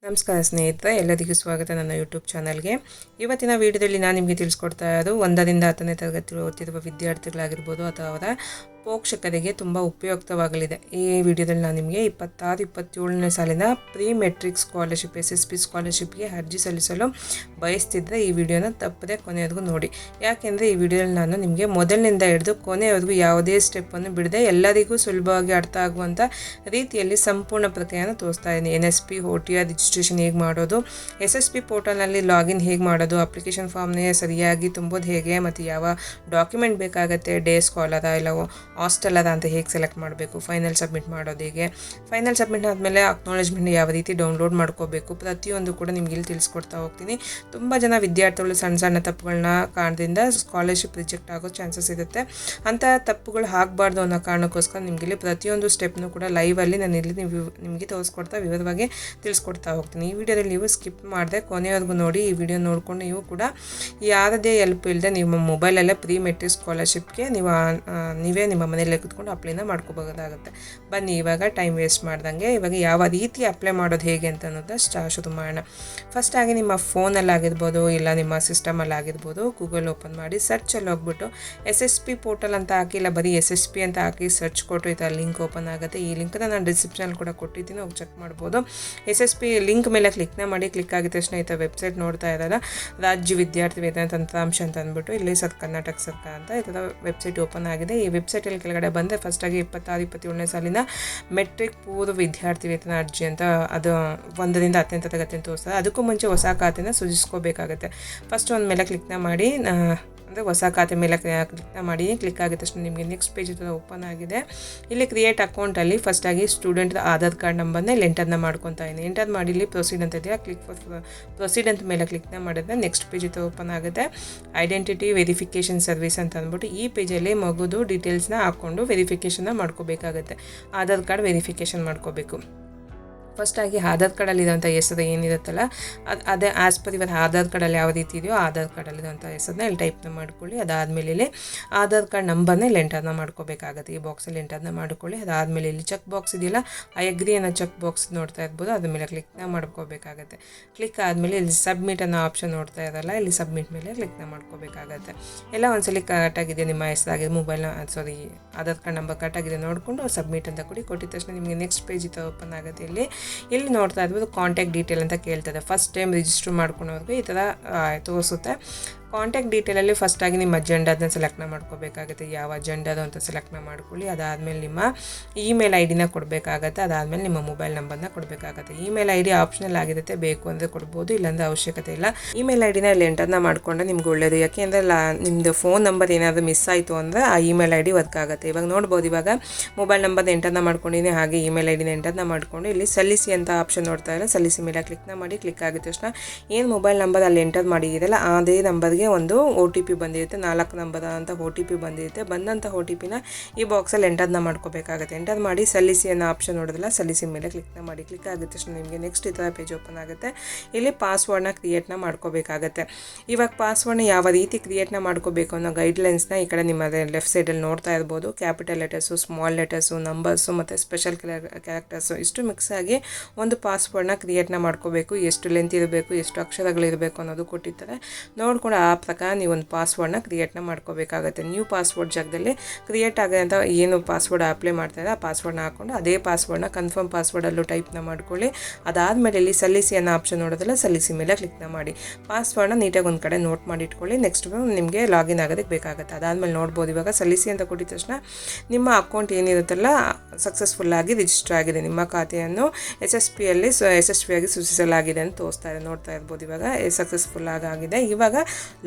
ನಮಸ್ಕಾರ ಸ್ನೇಹಿತರೆ, ಎಲ್ಲರಿಗೂ ಸ್ವಾಗತ ನನ್ನ ಯೂಟ್ಯೂಬ್ ಚಾನಲ್ಗೆ. ಇವತ್ತಿನ ವಿಡಿಯೋದಲ್ಲಿ ನಾನು ನಿಮಗೆ ತಿಳಿಸ್ಕೊಡ್ತಾ ಇರೋದು 1ರಿಂದ 10ನೇ ತರಗತಿ ಓದ್ತಿರುವ ವಿದ್ಯಾರ್ಥಿಗಳಾಗಿರ್ಬೋದು ಅಥವಾ ಅವರ ಪೋಷಕರಿಗೆ ತುಂಬ ಉಪಯುಕ್ತವಾಗಲಿದೆ. ಈ ವಿಡಿಯೋದಲ್ಲಿ ನಾನು ನಿಮಗೆ 26-27ನೇ ಸಾಲಿನ ಪ್ರೀ ಮೆಟ್ರಿಕ್ ಸ್ಕಾಲರ್ಶಿಪ್ SSP ಸ್ಕಾಲರ್ಶಿಪ್ಗೆ ಅರ್ಜಿ ಸಲ್ಲಿಸಲು ಬಯಸ್ತಿದ್ದರೆ ಈ ವಿಡಿಯೋನ ತಪ್ಪದೆ ಕೊನೆಯವರೆಗೂ ನೋಡಿ. ಯಾಕೆಂದರೆ ಈ ವಿಡಿಯೋದಲ್ಲಿ ನಾನು ನಿಮಗೆ ಮೊದಲಿನಿಂದ ಹಿಡಿದು ಕೊನೆಯವರೆಗೂ ಯಾವುದೇ ಸ್ಟೆಪ್ಪನ್ನು ಬಿಡದೆ ಎಲ್ಲರಿಗೂ ಸುಲಭವಾಗಿ ಅರ್ಥ ಆಗುವಂಥ ರೀತಿಯಲ್ಲಿ ಸಂಪೂರ್ಣ ಪ್ರಕ್ರಿಯೆಯನ್ನು ತೋರಿಸ್ತಾ ಇದ್ದೀನಿ. NSP OTR ರಿಜಿಸ್ಟ್ರೇಷನ್ ಹೇಗೆ ಮಾಡೋದು, SSP ಪೋರ್ಟಲ್ನಲ್ಲಿ ಲಾಗಿನ್ ಹೇಗೆ ಮಾಡೋದು, ಅಪ್ಲಿಕೇಶನ್ ಫಾರ್ಮ್ನೇ ಸರಿಯಾಗಿ ತುಂಬೋದು ಹೇಗೆ, ಮತ್ತು ಯಾವ ಡಾಕ್ಯುಮೆಂಟ್ ಬೇಕಾಗುತ್ತೆ, ಡೇ ಸ್ಕಾಲರ ಇಲ್ಲ ಹಾಸ್ಟೆಲ್ ಅದ ಅಂತ ಹೇಗೆ ಸೆಲೆಕ್ಟ್ ಮಾಡಬೇಕು, ಫೈನಲ್ ಸಬ್ಮಿಟ್ ಮಾಡೋದು ಹೇಗೆ, ಫೈನಲ್ ಸಬ್ಮಿಟ್ ಆದಮೇಲೆ ಅಕ್ನಾಲೇಜ್ಮೆಂಟ್ ಯಾವ ರೀತಿ ಡೌನ್ಲೋಡ್ ಮಾಡ್ಕೋಬೇಕು, ಪ್ರತಿಯೊಂದು ಕೂಡ ನಿಮ್ಗೆ ಇಲ್ಲಿ ತಿಳಿಸ್ಕೊಡ್ತಾ ಹೋಗ್ತೀನಿ. ತುಂಬ ಜನ ವಿದ್ಯಾರ್ಥಿಗಳು ಸಣ್ಣ ಸಣ್ಣ ತಪ್ಪುಗಳನ್ನ ಕಾರಣದಿಂದ ಸ್ಕಾಲರ್ಶಿಪ್ ರಿಜೆಕ್ಟ್ ಆಗೋ ಚಾನ್ಸಸ್ ಇರುತ್ತೆ. ಅಂಥ ತಪ್ಪುಗಳು ಆಗಬಾರ್ದು ಅನ್ನೋ ಕಾರಣಕ್ಕೋಸ್ಕರ ನಿಮಗೆ ಇಲ್ಲಿ ಪ್ರತಿಯೊಂದು ಸ್ಟೆಪ್ನು ಕೂಡ ಲೈವಲ್ಲಿ ನಾನು ಇಲ್ಲಿ ನಿಮಗೆ ತೋರಿಸ್ಕೊಡ್ತಾ ವಿವರವಾಗಿ ತಿಳಿಸ್ಕೊಡ್ತಾ ಹೋಗ್ತೀನಿ. ಈ ವಿಡಿಯೋದಲ್ಲಿ ನೀವು ಸ್ಕಿಪ್ ಮಾಡಿದೆ ಕೊನೆಯವರೆಗೂ ನೋಡಿ. ಈ ವಿಡಿಯೋ ನೋಡಿಕೊಂಡು ನೀವು ಕೂಡ ಯಾವುದೇ ಹೆಲ್ಪ್ ಇಲ್ಲದೆ ನಿಮ್ಮ ಮೊಬೈಲಲ್ಲೇ ಪ್ರೀ ಮೆಟ್ರಿಕ್ ಸ್ಕಾಲರ್ಶಿಪ್ಗೆ ನೀವೇ ನಿಮ್ಮ ಮನೆಯಲ್ಲೇ ಕೂತ್ಕೊಂಡು ಅಪ್ಲೈನ ಮಾಡ್ಕೋಬೋದಾಗುತ್ತೆ. ಬನ್ನಿ ಇವಾಗ ಟೈಮ್ ವೇಸ್ಟ್ ಮಾಡ್ದಂಗೆ ಇವಾಗ ಯಾವ ರೀತಿ ಅಪ್ಲೈ ಮಾಡೋದು ಹೇಗೆ ಅಂತ ಅನ್ನೋದು ಶುರು ಮಾಡೋಣ. ಫಸ್ಟಾಗಿ ನಿಮ್ಮ ಫೋನಲ್ಲಾಗಿರ್ಬೋದು ಇಲ್ಲ ನಿಮ್ಮ ಸಿಸ್ಟಮಲ್ಲಾಗಿರ್ಬೋದು ಗೂಗಲ್ ಓಪನ್ ಮಾಡಿ ಸರ್ಚಲ್ಲಿ ಹೋಗ್ಬಿಟ್ಟು SSP ಪೋರ್ಟಲ್ ಅಂತ ಹಾಕಿ, ಇಲ್ಲ ಬರೀ SSP ಅಂತ ಹಾಕಿ ಸರ್ಚ್ ಕೊಟ್ಟು ಈ ಥರ ಲಿಂಕ್ ಓಪನ್ ಆಗುತ್ತೆ. ಈ ಲಿಂಕನ್ನು ನಾನು ಡಿಸ್ಕ್ರಿಪ್ಷನಲ್ಲಿ ಕೂಡ ಕೊಟ್ಟಿದ್ದೀನಿ, ಹೋಗಿ ಚೆಕ್ ಮಾಡ್ಬೋದು. SSP ಲಿಂಕ್ ಮೇಲೆ ಕ್ಲಿಕ್ನ ಮಾಡಿ, ಕ್ಲಿಕ್ ಆಗಿದ ತಕ್ಷಣ ಈ ಥರ ವೆಬ್ಸೈಟ್ ನೋಡ್ತಾ ಇರೋಲ್ಲ, ರಾಜ್ಯ ವಿದ್ಯಾರ್ಥಿ ವೇತನ ತಂತ್ರಾಂಶ ಅಂತ ಅಂದ್ಬಿಟ್ಟು ಇಲ್ಲಿ ಕರ್ನಾಟಕ ಸರ್ಕಾರ ಅಂತ ಈ ಥರ ವೆಬ್ಸೈಟ್ ಓಪನ್ ಆಗಿದೆ. ಈ ವೆಬ್ಸೈಟಲ್ಲಿ ಕೆಳಗಡೆ ಬಂದರೆ ಫಸ್ಟಾಗಿ 26-27ನೇ ಸಾಲಿನ ಮೆಟ್ರಿಕ್ ಪೂರ್ವ ವಿದ್ಯಾರ್ಥಿ ವೇತನ ಅರ್ಜಿ ಅಂತ ಅದು 1ರಿಂದ 10ನೇ ತರಗತಿ ತೋರಿಸ್ತಾರೆ. ಅದಕ್ಕೂ ಮುಂಚೆ ಹೊಸ ಖಾತೆನ ಸೃಜಿಸ್ಕೋಬೇಕಾಗುತ್ತೆ. ಫಸ್ಟ್ ಒಂದು ಮೇಲೆ ಕ್ಲಿಕ್ನ ಮಾಡಿ, ಅಂದರೆ ಹೊಸ ಖಾತೆ ಮೇಲೆ ಕ್ಲಿಕ್ನ ಮಾಡಿ, ಕ್ಲಿಕ್ ಆಗಿದ ತಕ್ಷಣ ನಿಮಗೆ ನೆಕ್ಸ್ಟ್ ಪೇಜ್ ಓಪನ್ ಆಗಿದೆ. ಇಲ್ಲಿ ಕ್ರಿಯೇಟ್ ಅಕೌಂಟಲ್ಲಿ ಫಸ್ಟಾಗಿ ಸ್ಟೂಡೆಂಟ್ ಆಧಾರ್ ಕಾರ್ಡ್ ನಂಬರ್ನ ಇಲ್ಲಿ ಎಂಟರ್ನ ಮಾಡ್ಕೊತಾ ಇದ್ದೀನಿ. ಎಂಟರ್ ಮಾಡಿ ಇಲ್ಲಿ ಪ್ರೊಸೀಡ್ ಅಂತ ಇದೆಯಾ, ಕ್ಲಿಕ್ ಪ್ರೊಸೀಡ್ ಅಂತ ಮೇಲೆ ಕ್ಲಿಕ್ನ ಮಾಡಿದ್ರೆ ನೆಕ್ಸ್ಟ್ ಪೇಜ್ ಓಪನ್ ಆಗುತ್ತೆ. ಐಡೆಂಟಿಟಿ ವೆರಿಫಿಕೇಷನ್ ಸರ್ವಿಸ್ ಅಂತ ಅಂದ್ಬಿಟ್ಟು ಈ ಪೇಜಲ್ಲಿ ಮಗುದು ಡೀಟೇಲ್ಸ್ನ ಹಾಕ್ಕೊಂಡು ವೆರಿಫಿಕೇಷನ್ನ ಮಾಡ್ಕೋಬೇಕಾಗುತ್ತೆ. ಆಧಾರ್ ಕಾರ್ಡ್ ವೆರಿಫಿಕೇಷನ್ ಮಾಡ್ಕೋಬೇಕು. ಫಸ್ಟಾಗಿ ಆಧಾರ್ ಕಾರ್ಡಲ್ಲಿರೋಂಥ ಹೆಸರು ಏನಿರುತ್ತಲ್ಲ ಅದೇ ಆ್ಯಸ್ ಪರ್ ಇವರ ಆಧಾರ್ ಕಾರ್ಡಲ್ಲಿ ಯಾವ ರೀತಿ ಇದೆಯೋ ಆಧಾರ್ ಕಾರ್ಡಲ್ಲಿರೋಂಥ ಹೆಸರನ್ನ ಇಲ್ಲಿ ಟೈಪ್ನ ಮಾಡ್ಕೊಳ್ಳಿ. ಅದಾದಮೇಲೆ ಇಲ್ಲಿ ಆಧಾರ್ ಕಾರ್ಡ್ ನಂಬರ್ನ ಇಲ್ಲಿ ಎಂಟರ್ನ ಮಾಡ್ಕೋಬೇಕಾಗುತ್ತೆ. ಈ ಬಾಕ್ಸಲ್ಲಿ ಎಂಟರ್ನ ಮಾಡ್ಕೊಳ್ಳಿ. ಅದಾದಮೇಲೆ ಇಲ್ಲಿ ಚೆಕ್ ಬಾಕ್ಸ್ ಇದೆಯಲ್ಲ, ಐ ಅಗ್ರಿ ಅನ್ನೋ ಚೆಕ್ ಬಾಕ್ಸ್ ನೋಡ್ತಾ ಇರ್ಬೋದು, ಅದ್ರ ಮೇಲೆ ಕ್ಲಿಕ್ನ ಮಾಡ್ಕೋಬೇಕಾಗತ್ತೆ. ಕ್ಲಿಕ್ ಆದಮೇಲೆ ಇಲ್ಲಿ ಸಬ್ಮಿಟ್ ಅನ್ನೋ ಆಪ್ಷನ್ ನೋಡ್ತಾ ಇರಲ್ಲ, ಇಲ್ಲಿ ಸಬ್ಮಿಟ್ ಮೇಲೆ ಕ್ಲಿಕ್ನ ಮಾಡ್ಕೋಬೇಕಾಗತ್ತೆ. ಎಲ್ಲ ಒಂದ್ಸಲಿ ಕರೆಕ್ಟಾಗಿದೆ, ನಿಮ್ಮ ಹೆಸರಾಗಿದೆ, ಆಧಾರ್ ಕಾರ್ಡ್ ನಂಬರ್ ಕರೆಕ್ಟಾಗಿದೆ ನೋಡಿಕೊಂಡು ಸಬ್ಮಿಟ್ ಅಂತ ಕೊಟ್ಟಿದ ತಕ್ಷಣ ನಿಮಗೆ ನೆಕ್ಸ್ಟ್ ಪೇಜ್ ಓಪನ್ ಆಗುತ್ತೆ. ಇಲ್ಲಿ ನೋಡ್ತಾ ಇರ್ಬೋದು ಕಾಂಟ್ಯಾಕ್ಟ್ ಡೀಟೇಲ್ ಅಂತ ಕೇಳ್ತದೆ. ಫಸ್ಟ್ ಟೈಮ್ ರಿಜಿಸ್ಟರ್ ಮಾಡ್ಕೊಳೋರ್ಗೆ ಈ ಥರ ತೋರಿಸುತ್ತೆ. ಕಾಂಟ್ಯಾಕ್ಟ್ ಡೀಟೇಲಲ್ಲಿ ಫಸ್ಟಾಗಿ ನಿಮ್ಮ ಅಜೆಂಡಾದನ್ನ ಸೆಲೆಕ್ಟ್ನ ಮಾಡ್ಕೋಬೇಕಾಗುತ್ತೆ. ಯಾವ ಅಜೆಂಡಾದು ಅಂತ ಸೆಲೆಕ್ಟ್ನ ಮಾಡ್ಕೊಳ್ಳಿ. ಅದಾದಮೇಲೆ ನಿಮ್ಮ ಇಮೇಲ್ ID ಕೊಡಬೇಕಾಗತ್ತೆ. ಅದಾದಮೇಲೆ ನಿಮ್ಮ ಮೊಬೈಲ್ ನಂಬರ್ನ ಕೊಡಬೇಕಾಗತ್ತೆ. ಇಮೇಲ್ ID ಆಪ್ಷನಲ್ ಆಗಿರುತ್ತೆ, ಬೇಕು ಅಂದರೆ ಕೊಡ್ಬೋದು, ಇಲ್ಲಾಂದರೆ ಅವಶ್ಯಕತೆ ಇಲ್ಲ. ಇಮೇಲ್ ID ಇಲ್ಲಿ ಎಂಟರ್ನ ಮಾಡಿಕೊಂಡ್ರೆ ನಿಮ್ಗೆ ಒಳ್ಳೆಯದು. ಯಾಕೆಂದರೆ ನಿಮ್ಮದು ಫೋನ್ ನಂಬರ್ ಏನಾದರೂ ಮಿಸ್ ಆಯಿತು ಅಂದರೆ ಆ ಇಮೇಲ್ ID ವರ್ಕ್ ಆಗುತ್ತೆ. ಇವಾಗ ನೋಡ್ಬೋದು, ಇವಾಗ ಮೊಬೈಲ್ ನಂಬರ್ನ ಎಂಟರ್ನ ಮಾಡ್ಕೊಂಡಿದ್ದೀನಿ, ಹಾಗೆ ಇಮೇಲ್ ID ಎಂಟರ್ನ ಮಾಡಿಕೊಂಡು ಇಲ್ಲಿ ಸಲ್ಲಿಸಿ ಅಂತ ಆಪ್ಷನ್ ನೋಡ್ತಾ ಇಲ್ಲ, ಸಲ್ಲಿಸಿ ಮೇಲೆ ಕ್ಲಿಕ್ನ ಮಾಡಿ. ಕ್ಲಿಕ್ ಆಗಿದ ತಕ್ಷಣ ಏನು ಮೊಬೈಲ್ ನಂಬರ್ ಅಲ್ಲಿ ಎಂಟರ್ ಮಾಡಿದ್ದೀರಲ್ಲ ಅದೇ ನಂಬರ್ಗೆ ಒಂದು OTP ಬಂದಿರುತ್ತೆ, 4 ನಂಬರ್ ಅಂತ OTP ಬಂದಿರುತ್ತೆ. ಬಂದಂಥ OTPನ ಈ ಬಾಕ್ಸಲ್ಲಿ ಎಂಟರ್ನ ಮಾಡ್ಕೋಬೇಕಾಗುತ್ತೆ. ಎಂಟರ್ ಮಾಡಿ ಸಲ್ಲಿಸಿ ಅನ್ನೋ ಆಪ್ಷನ್ ನೋಡೋದಿಲ್ಲ, ಸಲ್ಲಿಸಿ ಮೇಲೆ ಕ್ಲಿಕ್ನ ಮಾಡಿ. ಕ್ಲಿಕ್ ಆಗಿದ ತಕ್ಷಣ ನಿಮಗೆ ನೆಕ್ಸ್ಟ್ ಈ ಥರ ಪೇಜ್ ಓಪನ್ ಆಗುತ್ತೆ. ಇಲ್ಲಿ ಪಾಸ್ವರ್ಡ್ನ ಕ್ರಿಯೇಟ್ನ ಮಾಡ್ಕೋಬೇಕಾಗತ್ತೆ. ಇವಾಗ ಪಾಸ್ವರ್ಡ್ನ ಯಾವ ರೀತಿ ಕ್ರಿಯೇಟ್ನ ಮಾಡ್ಕೋಬೇಕು ಅನ್ನೋ ಗೈಡ್ಲೈನ್ಸ್ನ ಈ ಕಡೆ ನಿಮ್ಮ ಲೆಫ್ಟ್ ಸೈಡಲ್ಲಿ ನೋಡ್ತಾ ಇರ್ಬೋದು. Capital letters, small letters, numbers ಮತ್ತು ಸ್ಪೆಷಲ್ ಕ್ಯಾರೆಕ್ಟರ್ಸು ಇಷ್ಟು ಮಿಕ್ಸ್ ಆಗಿ ಒಂದು ಪಾಸ್ವರ್ಡ್ನ ಕ್ರಿಯೇಟ್ನ ಮಾಡ್ಕೋಬೇಕು. ಎಷ್ಟು ಲೆಂತ್ ಇರಬೇಕು, ಎಷ್ಟು ಅಕ್ಷರಗಳಿರಬೇಕು ಅನ್ನೋದು ಕೊಟ್ಟಿರ್ತಾರೆ. ನೋಡ್ಕೊಂಡು ಆ ಪ್ರಕಾರ ನೀವು ಒಂದು ಪಾಸ್ವರ್ಡ್ನ ಕ್ರಿಯೇಟ್ನ ಮಾಡ್ಕೋಬೇಕಾಗುತ್ತೆ. ನ್ಯೂ ಪಾಸ್ವರ್ಡ್ ಜಾಗದಲ್ಲಿ ಕ್ರಿಯೇಟ್ ಆಗೋಂಥ ಏನು ಪಾಸ್ವರ್ಡ್ ಅಪ್ಲೈ ಮಾಡ್ತಾಯಿದೆ ಆ ಪಾಸ್ವರ್ಡ್ನ ಹಾಕ್ಕೊಂಡು ಅದೇ ಪಾಸ್ವರ್ಡ್ನ ಕನ್ಫರ್ಮ್ ಪಾಸ್ವರ್ಡಲ್ಲೂ ಟೈಪ್ನ ಮಾಡ್ಕೊಳ್ಳಿ. ಅದಾದಮೇಲೆ ಇಲ್ಲಿ ಸಲ್ಲಿಸಿ ಅನ್ನೋ ಆಪ್ಷನ್ ನೋಡೋದಲ್ಲ, ಸಲ್ಲಿಸಿ ಮೇಲೆ ಕ್ಲಿಕ್ನ ಮಾಡಿ. ಪಾಸ್ವರ್ಡ್ನ ನೀಟಾಗಿ ಒಂದು ಕಡೆ ನೋಟ್ ಮಾಡಿ ಇಟ್ಕೊಳ್ಳಿ. ನೆಕ್ಸ್ಟ್ ನಿಮಗೆ ಲಾಗಿನ್ ಆಗೋದಕ್ಕೆ ಬೇಕಾಗುತ್ತೆ. ಅದಾದಮೇಲೆ ನೋಡ್ಬೋದು, ಇವಾಗ ಸಲ್ಲಿಸಿ ಅಂತ ಕೊಟ್ಟಿದ ತಕ್ಷಣ ನಿಮ್ಮ ಅಕೌಂಟ್ ಏನಿರುತ್ತಲ್ಲ ಸಕ್ಸಸ್ಫುಲ್ಲಾಗಿ ರಿಜಿಸ್ಟರ್ ಆಗಿದೆ. ನಿಮ್ಮ ಖಾತೆಯನ್ನು SSPಯಲ್ಲಿ ಯಶಸ್ವಿಯಾಗಿ ಸೂಚಿಸಲಾಗಿದೆ ಅಂತ ತೋರಿಸ್ತಾ ಇದೆ. ನೋಡ್ತಾ ಇರ್ಬೋದು, ಇವಾಗ ಸಕ್ಸಸ್ಫುಲ್ ಆಗಿದೆ. ಇವಾಗ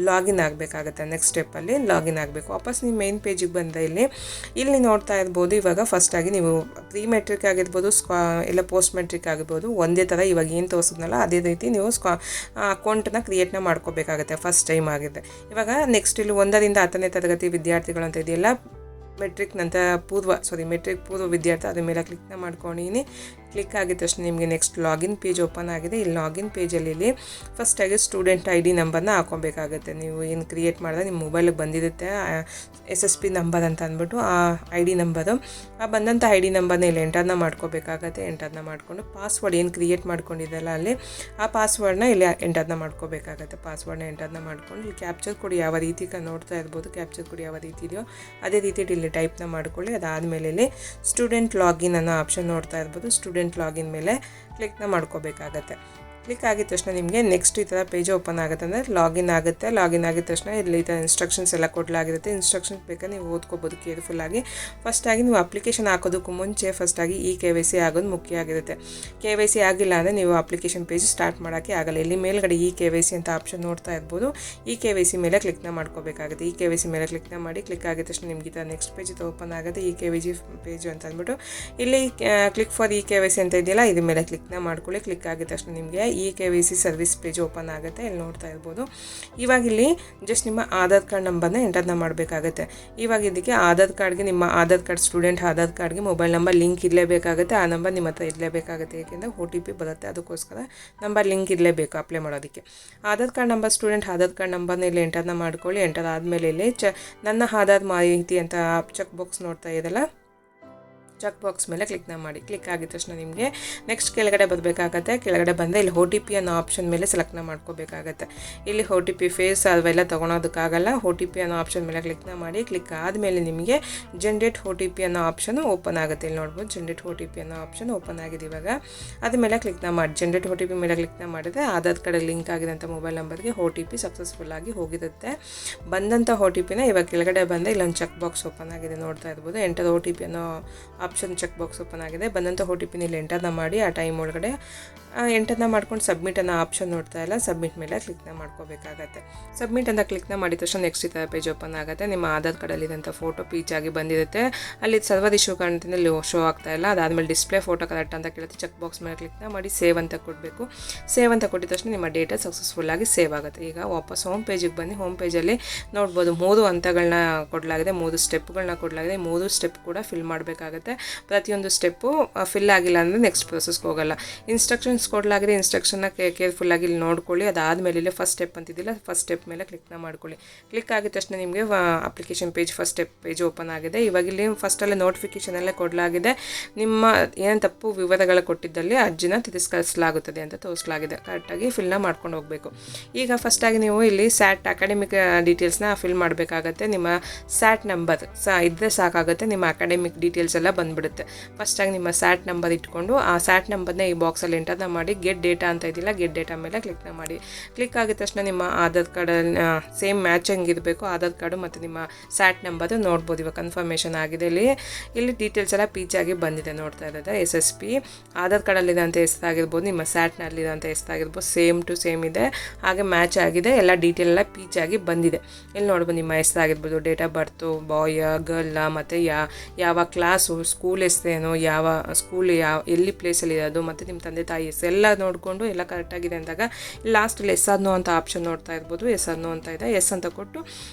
ಲಾಗಿನ್ ಆಗಬೇಕಾಗುತ್ತೆ. ನೆಕ್ಸ್ಟ್ ಸ್ಟೆಪ್ಪಲ್ಲಿ ಲಾಗಿನ್ ಆಗಬೇಕು. ವಾಪಸ್ ನಿಮ್ಮ ಮೇನ್ ಪೇಜಿಗೆ ಬಂದರೆ ಇಲ್ಲಿ ನೋಡ್ತಾ ಇರ್ಬೋದು, ಇವಾಗ ಫಸ್ಟಾಗಿ ನೀವು ಪ್ರೀ ಮೆಟ್ರಿಕ್ ಆಗಿರ್ಬೋದು ಇಲ್ಲ ಪೋಸ್ಟ್ ಮೆಟ್ರಿಕ್ ಆಗಿರ್ಬೋದು ಒಂದೇ ಥರ ಇವಾಗ ಏನು ತೋರಿಸಿದ್ನಲ್ಲ ಅದೇ ರೀತಿ ನೀವು ಅಕೌಂಟನ್ನ ಕ್ರಿಯೇಟ್ನ ಮಾಡ್ಕೋಬೇಕಾಗುತ್ತೆ. ಫಸ್ಟ್ ಟೈಮ್ ಆಗಿದೆ. ಇವಾಗ ನೆಕ್ಸ್ಟ್ ಇಲ್ಲಿ 1ರಿಂದ 10ನೇ ತರಗತಿ ವಿದ್ಯಾರ್ಥಿಗಳು ಅಂತ ಇದೆಯಲ್ಲ, ಮೆಟ್ರಿಕ್ ಪೂರ್ವ ವಿದ್ಯಾರ್ಥಿ ಅದ್ರ ಮೇಲೆ ಕ್ಲಿಕ್ನ ಮಾಡ್ಕೊಂಡಿದ್ದೀನಿ. ಕ್ಲಿಕ್ ಆಗಿದ ತಕ್ಷಣ ನಿಮಗೆ ನೆಕ್ಸ್ಟ್ ಲಾಗಿನ್ ಪೇಜ್ ಓಪನ್ ಆಗಿದೆ. ಇಲ್ಲಿ ಲಾಗಿನ್ ಪೇಜಲ್ಲಿ ಇಲ್ಲಿ ಫಸ್ಟಾಗಿ ಸ್ಟೂಡೆಂಟ್ ID ನಂಬರ್ನ ಹಾಕ್ಕೊಬೇಕಾಗುತ್ತೆ. ನೀವು ಏನು ಕ್ರಿಯೇಟ್ ಮಾಡಿದ್ರೆ ನಿಮ್ಮ ಮೊಬೈಲಿಗೆ ಬಂದಿರುತ್ತೆ SSP ನಂಬರ್ ಅಂತ ಅಂದ್ಬಿಟ್ಟು ಆ ID ನಂಬರು. ಆ ಬಂದಂಥ ID ನಂಬರ್ನ ಇಲ್ಲಿ ಎಂಟರ್ನ ಮಾಡ್ಕೋಬೇಕಾಗತ್ತೆ. ಎಂಟರ್ನ ಮಾಡಿಕೊಂಡು ಪಾಸ್ವರ್ಡ್ ಏನು ಕ್ರಿಯೇಟ್ ಮಾಡ್ಕೊಂಡಿದ್ದಲ್ಲ ಅಲ್ಲಿ ಆ ಪಾಸ್ವರ್ಡ್ನ ಇಲ್ಲಿ ಎಂಟರ್ನ ಮಾಡ್ಕೋಬೇಕಾಗತ್ತೆ. ಪಾಸ್ವರ್ಡ್ನ ಎಂಟರ್ನ ಮಾಡ್ಕೊಂಡು ಇಲ್ಲಿ ಕ್ಯಾಪ್ಚರ್ ಕೋಡ್ ಯಾವ ರೀತಿ ನೋಡ್ತಾ ಇರ್ಬೋದು, ಕ್ಯಾಪ್ಚರ್ ಕೋಡ್ ಯಾವ ರೀತಿ ಇದೆಯೋ ಅದೇ ರೀತಿ ಇಲ್ಲಿ ಟೈಪ್ನ ಮಾಡ್ಕೊಳ್ಳಿ. ಅದಾದಮೇಲೆ ಇಲ್ಲಿ ಸ್ಟೂಡೆಂಟ್ ಲಾಗಿನ್ ಅನ್ನೋ ಆಪ್ಷನ್ ನೋಡ್ತಾ ಇರ್ಬೋದು. ಸ್ಟೂಡೆಂಟ್ ಲಾಗಿನ್ ಮೇಲೆ ಕ್ಲಿಕ್ನ ಮಾಡ್ಕೋಬೇಕಾಗತ್ತೆ. ಕ್ಲಿಕ್ ಆಗಿದ ತಕ್ಷಣ ನಿಮಗೆ ನೆಕ್ಸ್ಟ್ ಈ ಥರ ಪೇಜ್ ಓಪನ್ ಆಗುತ್ತೆ. ಅಂದರೆ ಲಾಗಿನ್ ಆಗುತ್ತೆ. ಲಾಗಿನ್ ಆಗಿದ ತಕ್ಷಣ ಇಲ್ಲಿ ಈ ಥರ ಇನ್ಸ್ಟ್ರಕ್ಷನ್ಸ್ ಎಲ್ಲ ಕೊಡಲಾಗಿರುತ್ತೆ. ಇನ್ಸ್ಟ್ರಕ್ಷನ್ಸ್ ಬೇಕಾದ್ರೆ ನೀವು ಓದ್ಕೋಬೋದು ಕೇರ್ಫುಲ್ಲಾಗಿ. ಫಸ್ಟಾಗಿ ನೀವು ಅಪ್ಲಿಕೇಶನ್ ಹಾಕೋದಕ್ಕೂ ಮುಂಚೆ ಫಸ್ಟಾಗಿ KYC ಆಗೋದು ಮುಖ್ಯ ಆಗಿರುತ್ತೆ. KYC ಆಗಿಲ್ಲ ಅಂದರೆ ನೀವು ಅಪ್ಲಿಕೇಶನ್ ಪೇಜ್ ಸ್ಟಾರ್ಟ್ ಮಾಡೋಕ್ಕೆ ಆಗಲ್ಲ. ಇಲ್ಲಿ ಮೇಲ್ಗಡೆ KYC ಅಂತ ಆಪ್ಷನ್ ನೋಡ್ತಾ ಇರ್ಬೋದು. KYC ಮೇಲೆ ಕ್ಲಿಕ್ನ ಮಾಡ್ಕೋಬೇಕಾಗುತ್ತೆ. KYC ಮೇಲೆ ಕ್ಲಿಕ್ನ ಮಾಡಿ. ಕ್ಲಿಕ್ ಆಗಿದ ತಕ್ಷಣ ನಿಮ್ಗೆ ಈ ಥರ ನೆಕ್ಸ್ಟ್ ಪೇಜ್ ಓಪನ್ ಆಗುತ್ತೆ. KYC ಪೇಜ್ ಅಂತ ಅಂದ್ಬಿಟ್ಟು ಇಲ್ಲಿ ಕ್ಲಿಕ್ ಫಾರ್ KYC ಅಂತ ಇದೆಯಲ್ಲ ಇದ್ರ ಮೇಲೆ ಕ್ಲಿಕ್ನ ಮಾಡ್ಕೊಳ್ಳಿ. ಕ್ಲಿಕ್ ಆಗಿದ ತಕ್ಷಣ ನಿಮಗೆ KYC ಸರ್ವಿಸ್ ಪೇಜ್ ಓಪನ್ ಆಗುತ್ತೆ. ಇಲ್ಲಿ ನೋಡ್ತಾ ಇರ್ಬೋದು. ಇವಾಗ ಇಲ್ಲಿ ಜಸ್ಟ್ ನಿಮ್ಮ ಆಧಾರ್ ಕಾರ್ಡ್ ನಂಬರ್ನ ಎಂಟರ್ನ ಮಾಡಬೇಕಾಗುತ್ತೆ. ಇವಾಗ ಇದಕ್ಕೆ ಆಧಾರ್ ಕಾರ್ಡ್ಗೆ ನಿಮ್ಮ ಆಧಾರ್ ಕಾರ್ಡ್ ಸ್ಟೂಡೆಂಟ್ ಆಧಾರ್ ಕಾರ್ಡ್ಗೆ ಮೊಬೈಲ್ ನಂಬರ್ ಲಿಂಕ್ ಇರಲೇಬೇಕಾಗುತ್ತೆ. ಆ ನಂಬರ್ ನಿಮ್ಮ ಹತ್ರ ಇರಲೇಬೇಕಾಗುತ್ತೆ. ಏಕೆಂದರೆ OTP ಬರುತ್ತೆ. ಅದಕ್ಕೋಸ್ಕರ ನಂಬರ್ ಲಿಂಕ್ ಇರಲೇಬೇಕು ಅಪ್ಲೈ ಮಾಡೋದಕ್ಕೆ. Aadhaar card number student Aadhaar card ನಂಬರ್ನ ಇಲ್ಲಿ ಎಂಟರ್ನ ಮಾಡ್ಕೊಳ್ಳಿ. ಎಂಟರ್ ಆದಮೇಲೆ ಇಲ್ಲಿ ನನ್ನ ಆಧಾರ್ ಮಾಹಿತಿ ಅಂತ ಚೆಕ್ ಬಾಕ್ಸ್ ನೋಡ್ತಾ ಇದ್ದಲ್ಲ ಚೆಕ್ ಬಾಕ್ಸ್ ಮೇಲೆ ಕ್ಲಿಕ್ನ ಮಾಡಿ. ಕ್ಲಿಕ್ ಆಗಿದ ತಕ್ಷಣ ನಿಮಗೆ ನೆಕ್ಸ್ಟ್ ಕೆಳಗಡೆ ಬರಬೇಕಾಗತ್ತೆ. ಕೆಳಗಡೆ ಬಂದರೆ ಇಲ್ಲಿ OTP ಅನ್ನೋ ಆಪ್ಷನ್ ಮೇಲೆ ಸೆಲೆಕ್ಟ್ನ ಮಾಡ್ಕೋಬೇಕಾಗತ್ತೆ. ಇಲ್ಲಿ OTP ಫೇಸ್ ಅವೆಲ್ಲ ತೊಗೊಳೋದಕ್ಕಾಗಲ್ಲ. OTP ಅನ್ನೋ ಆಪ್ಷನ್ ಮೇಲೆ ಕ್ಲಿಕ್ನ ಮಾಡಿ. ಕ್ಲಿಕ್ ಆದಮೇಲೆ ನಿಮಗೆ ಜನರೇಟ್ OTP ಅನ್ನೋ ಆಪ್ಷನ್ ಓಪನ್ ಆಗುತ್ತೆ. ಇಲ್ಲಿ ನೋಡ್ಬೋದು ಜನರೇಟ್ OTP ಅನ್ನೋ ಆಪ್ಷನ್ ಓಪನ್ ಆಗಿದೆ. ಇವಾಗ ಅದ್ರ ಮೇಲೆ ಕ್ಲಿಕ್ನ ಮಾಡಿ. ಜನರೇಟ್ OTP ಮೇಲೆ ಕ್ಲಿಕ್ನ ಮಾಡಿದ್ರೆ ಆಧಾರ್ ಕಾರ್ಡ್ ಲಿಂಕ್ ಆಗಿರೋಂಥ ಮೊಬೈಲ್ ನಂಬರ್ಗೆ OTP ಸಕ್ಸಸ್ಫುಲ್ಲಾಗಿ ಹೋಗಿರುತ್ತೆ. ಬಂದಂಥ OTPನ ಇವಾಗ ಕೆಳಗಡೆ ಬಂದರೆ ಇಲ್ಲೊಂದು ಚೆಕ್ ಬಾಕ್ಸ್ ಓಪನ್ ಆಗಿದೆ ನೋಡ್ತಾ ಇರ್ಬೋದು. ಎಂಟರ್ OTP ಅನ್ನೋ ಆಪ್ಷನ್ ಚೆಕ್ ಬಾಕ್ಸ್ ಓಪನ್ ಆಗಿದೆ. ಬಂದಂಥ OTPನ ಇಲ್ಲಿ ಎಂಟರ್ನ ಮಾಡಿ. ಆ ಟೈಮ್ ಒಳಗಡೆ ಎಂಟರ್ನ ಮಾಡ್ಕೊಂಡು ಸಬ್ಮಿಟ್ ಅನ್ನೋ ಆಪ್ಷನ್ ನೋಡ್ತಾ ಇಲ್ಲ ಸಬ್ಮಿಟ್ ಮೇಲೆ ಕ್ಲಿಕ್ನ ಮಾಡ್ಕೋಬೇಕಾಗತ್ತೆ. ಸಬ್ಮಿಟ್ ಅಂತ ಕ್ಲಿಕ್ನ ಮಾಡಿದ ತಕ್ಷಣ ನೆಕ್ಸ್ಟ್ ಈ ಥರ ಪೇಜ್ ಓಪನ್ ಆಗುತ್ತೆ. ನಿಮ್ಮ ಆಧಾರ್ ಕಾರ್ಡಲ್ಲಿದ್ದಂಥ ಫೋಟೋ ಪೀಚಾಗಿ ಬಂದಿರುತ್ತೆ. ಅಲ್ಲಿ ಸರ್ವರ್ ಇಶ್ಯೂ ಕಾಣ್ತಿಂದ ಇಲ್ಲಿ ಶೋ ಆಗ್ತಾ ಇಲ್ಲ. ಅದಾದಮೇಲೆ ಡಿಸ್ಪ್ಲೇ ಫೋಟೋ ಕರೆಕ್ಟ್ ಅಂತ ಕೇಳುತ್ತೆ. ಚೆಕ್ ಬಾಕ್ಸ್ ಮೇಲೆ ಕ್ಲಿಕ್ನ ಮಾಡಿ ಸೇವ್ ಅಂತ ಕೊಡಬೇಕು. ಸೇವ್ ಅಂತ ಕೊಟ್ಟಿದ ತಕ್ಷಣ ನಿಮ್ಮ ಡೇಟಾ ಸಕ್ಸಸ್ಫುಲ್ಲಾಗಿ ಸೇವ್ ಆಗುತ್ತೆ. ಈಗ ವಾಪಸ್ ಹೋಮ್ ಪೇಜಿಗೆ ಬನ್ನಿ. ಹೋಮ್ ಪೇಜಲ್ಲಿ ನೋಡ್ಬೋದು 3 ಹಂತಗಳನ್ನ ಕೊಡಲಾಗಿದೆ, 3 ಸ್ಟೆಪ್ಗಳನ್ನ ಕೊಡಲಾಗಿದೆ. 3 ಸ್ಟೆಪ್ ಕೂಡ ಫಿಲ್ ಮಾಡಬೇಕಾಗುತ್ತೆ. ಪ್ರತಿಯೊಂದು ಸ್ಟೆಪ್ಪು ಫಿಲ್ ಆಗಿಲ್ಲ ಅಂದರೆ ನೆಕ್ಸ್ಟ್ ಪ್ರೊಸೆಸ್ಗೆ ಹೋಗಲ್ಲ. ಇನ್ಸ್ಟ್ರಕ್ಷನ್ಸ್ ಕೊಡಲಾಗಿದೆ. ಇನ್ಸ್ಟ್ರಕ್ಷನ್ನ ಕೇರ್ಫುಲ್ಲಾಗಿ ಇಲ್ಲಿ ನೋಡ್ಕೊಳ್ಳಿ. ಅದಾದಮೇಲೆ ಇಲ್ಲಿ ಫಸ್ಟ್ ಸ್ಟೆಪ್ ಅಂತಿದ್ದಿಲ್ಲ ಫಸ್ಟ್ ಸ್ಟೆಪ್ ಮೇಲೆ ಕ್ಲಿಕ್ನ ಮಾಡ್ಕೊಳ್ಳಿ. ಕ್ಲಿಕ್ ಆಗಿದ ತಕ್ಷಣ ನಿಮಗೆ application page first step page open ಆಗಿದೆ. ಇವಾಗ ಇಲ್ಲಿ ಫಸ್ಟಲ್ಲೇ ನೋಟಿಫಿಕೇಷನ್ ಎಲ್ಲ ಕೊಡಲಾಗಿದೆ. ನಿಮ್ಮ ಏನು ತಪ್ಪು ವಿವರಗಳ ಕೊಟ್ಟಿದ್ದಲ್ಲಿ ಅರ್ಜಿನ ತಿರಸ್ಕರಿಸಲಾಗುತ್ತದೆ ಅಂತ ತೋರಿಸಲಾಗಿದೆ. ಕರೆಕ್ಟಾಗಿ ಫಿಲ್ನ ಮಾಡ್ಕೊಂಡು ಹೋಗಬೇಕು. ಈಗ ಫಸ್ಟಾಗಿ ನೀವು ಇಲ್ಲಿ ಸ್ಯಾಟ್ ಅಕಾಡೆಮಿಕ್ ಡೀಟೇಲ್ಸ್ನ ಫಿಲ್ ಮಾಡಬೇಕಾಗತ್ತೆ. ನಿಮ್ಮ ಸ್ಯಾಟ್ ನಂಬರ್ ಇದ್ದರೆ ಸಾಕಾಗುತ್ತೆ. ನಿಮ್ಮ ಅಕಾಡೆಮಿಕ್ ಡೀಟೇಲ್ಸ್ ಎಲ್ಲ ಬಂದುಬಿಡುತ್ತೆ. ಫಸ್ಟಾಗಿ ನಿಮ್ಮ ಸ್ಯಾಟ್ ನಂಬರ್ ಇಟ್ಕೊಂಡು ಆ ಸ್ಯಾಟ್ ನಂಬರ್ನ ಈ ಬಾಕ್ಸಲ್ಲಿ ಎಂಟರ್ನ ಮಾಡಿ. ಗೆಟ್ ಡೇಟಾ ಅಂತ ಇದೆಯಲ್ಲ ಗೆಟ್ ಡೇಟಾ ಮೇಲೆ ಕ್ಲಿಕ್ನ ಮಾಡಿ. ಕ್ಲಿಕ್ ಆಗಿದ ತಕ್ಷಣ ನಿಮ್ಮ ಆಧಾರ್ ಕಾರ್ಡಲ್ಲಿ ಸೇಮ್ ಮ್ಯಾಚಿಂಗ್ ಇರಬೇಕು. ಆಧಾರ್ ಕಾರ್ಡು ಮತ್ತು ನಿಮ್ಮ ಸ್ಯಾಟ್ ನಂಬರು ನೋಡ್ಬೋದು. ಇವಾಗ ಕನ್ಫರ್ಮೇಷನ್ ಆಗಿದೆ. ಇಲ್ಲಿ ಡೀಟೇಲ್ಸ್ ಎಲ್ಲ ಪೀಚಾಗಿ ಬಂದಿದೆ ನೋಡ್ತಾ ಇರೋದು. SSP ಆಧಾರ್ ಕಾರ್ಡಲ್ಲಿರೋಂಥ ಹೆಸರಾಗಿರ್ಬೋದು, ನಿಮ್ಮ ಸ್ಯಾಟ್ನಲ್ಲಿರೋಂಥ ಹೆಸರಾಗಿರ್ಬೋದು ಸೇಮ್ ಟು ಸೇಮ್ ಇದೆ. ಹಾಗೆ ಮ್ಯಾಚ್ ಆಗಿದೆ. ಎಲ್ಲ ಡೀಟೇಲ್ ಎಲ್ಲ ಪೀಚಾಗಿ ಬಂದಿದೆ. ಇಲ್ಲಿ ನೋಡ್ಬೋದು ನಿಮ್ಮ ಹೆಸರಾಗಿರ್ಬೋದು, ಡೇಟ್ ಆಫ್ ಬರ್ತು, ಬಾಯ್ ಗರ್ಲ, ಮತ್ತು ಯಾವ ಕ್ಲಾಸು, ಸ್ಕೂಲ್ ಹೆಸರೇನು, ಯಾವ ಸ್ಕೂಲ್ ಎಲ್ಲಿ ಪ್ಲೇಸಲ್ಲಿ ಇರೋದು, ಮತ್ತು ನಿಮ್ಮ ತಂದೆ ತಾಯಿ ಹೆಸರು ಎಲ್ಲ ನೋಡಿಕೊಂಡು ಎಲ್ಲ ಕರೆಕ್ಟಾಗಿದೆ ಅಂದಾಗ ಲಾಸ್ಟಲ್ಲಿ ಎಸ್ ಅಂತ ಆಪ್ಷನ್ ನೋಡ್ತಾ ಇರ್ಬೋದು. ಎಸ್ ಅಂತ ಇದೆ. ಎಸ್ ಅಂತ ಕೊಟ್ಟು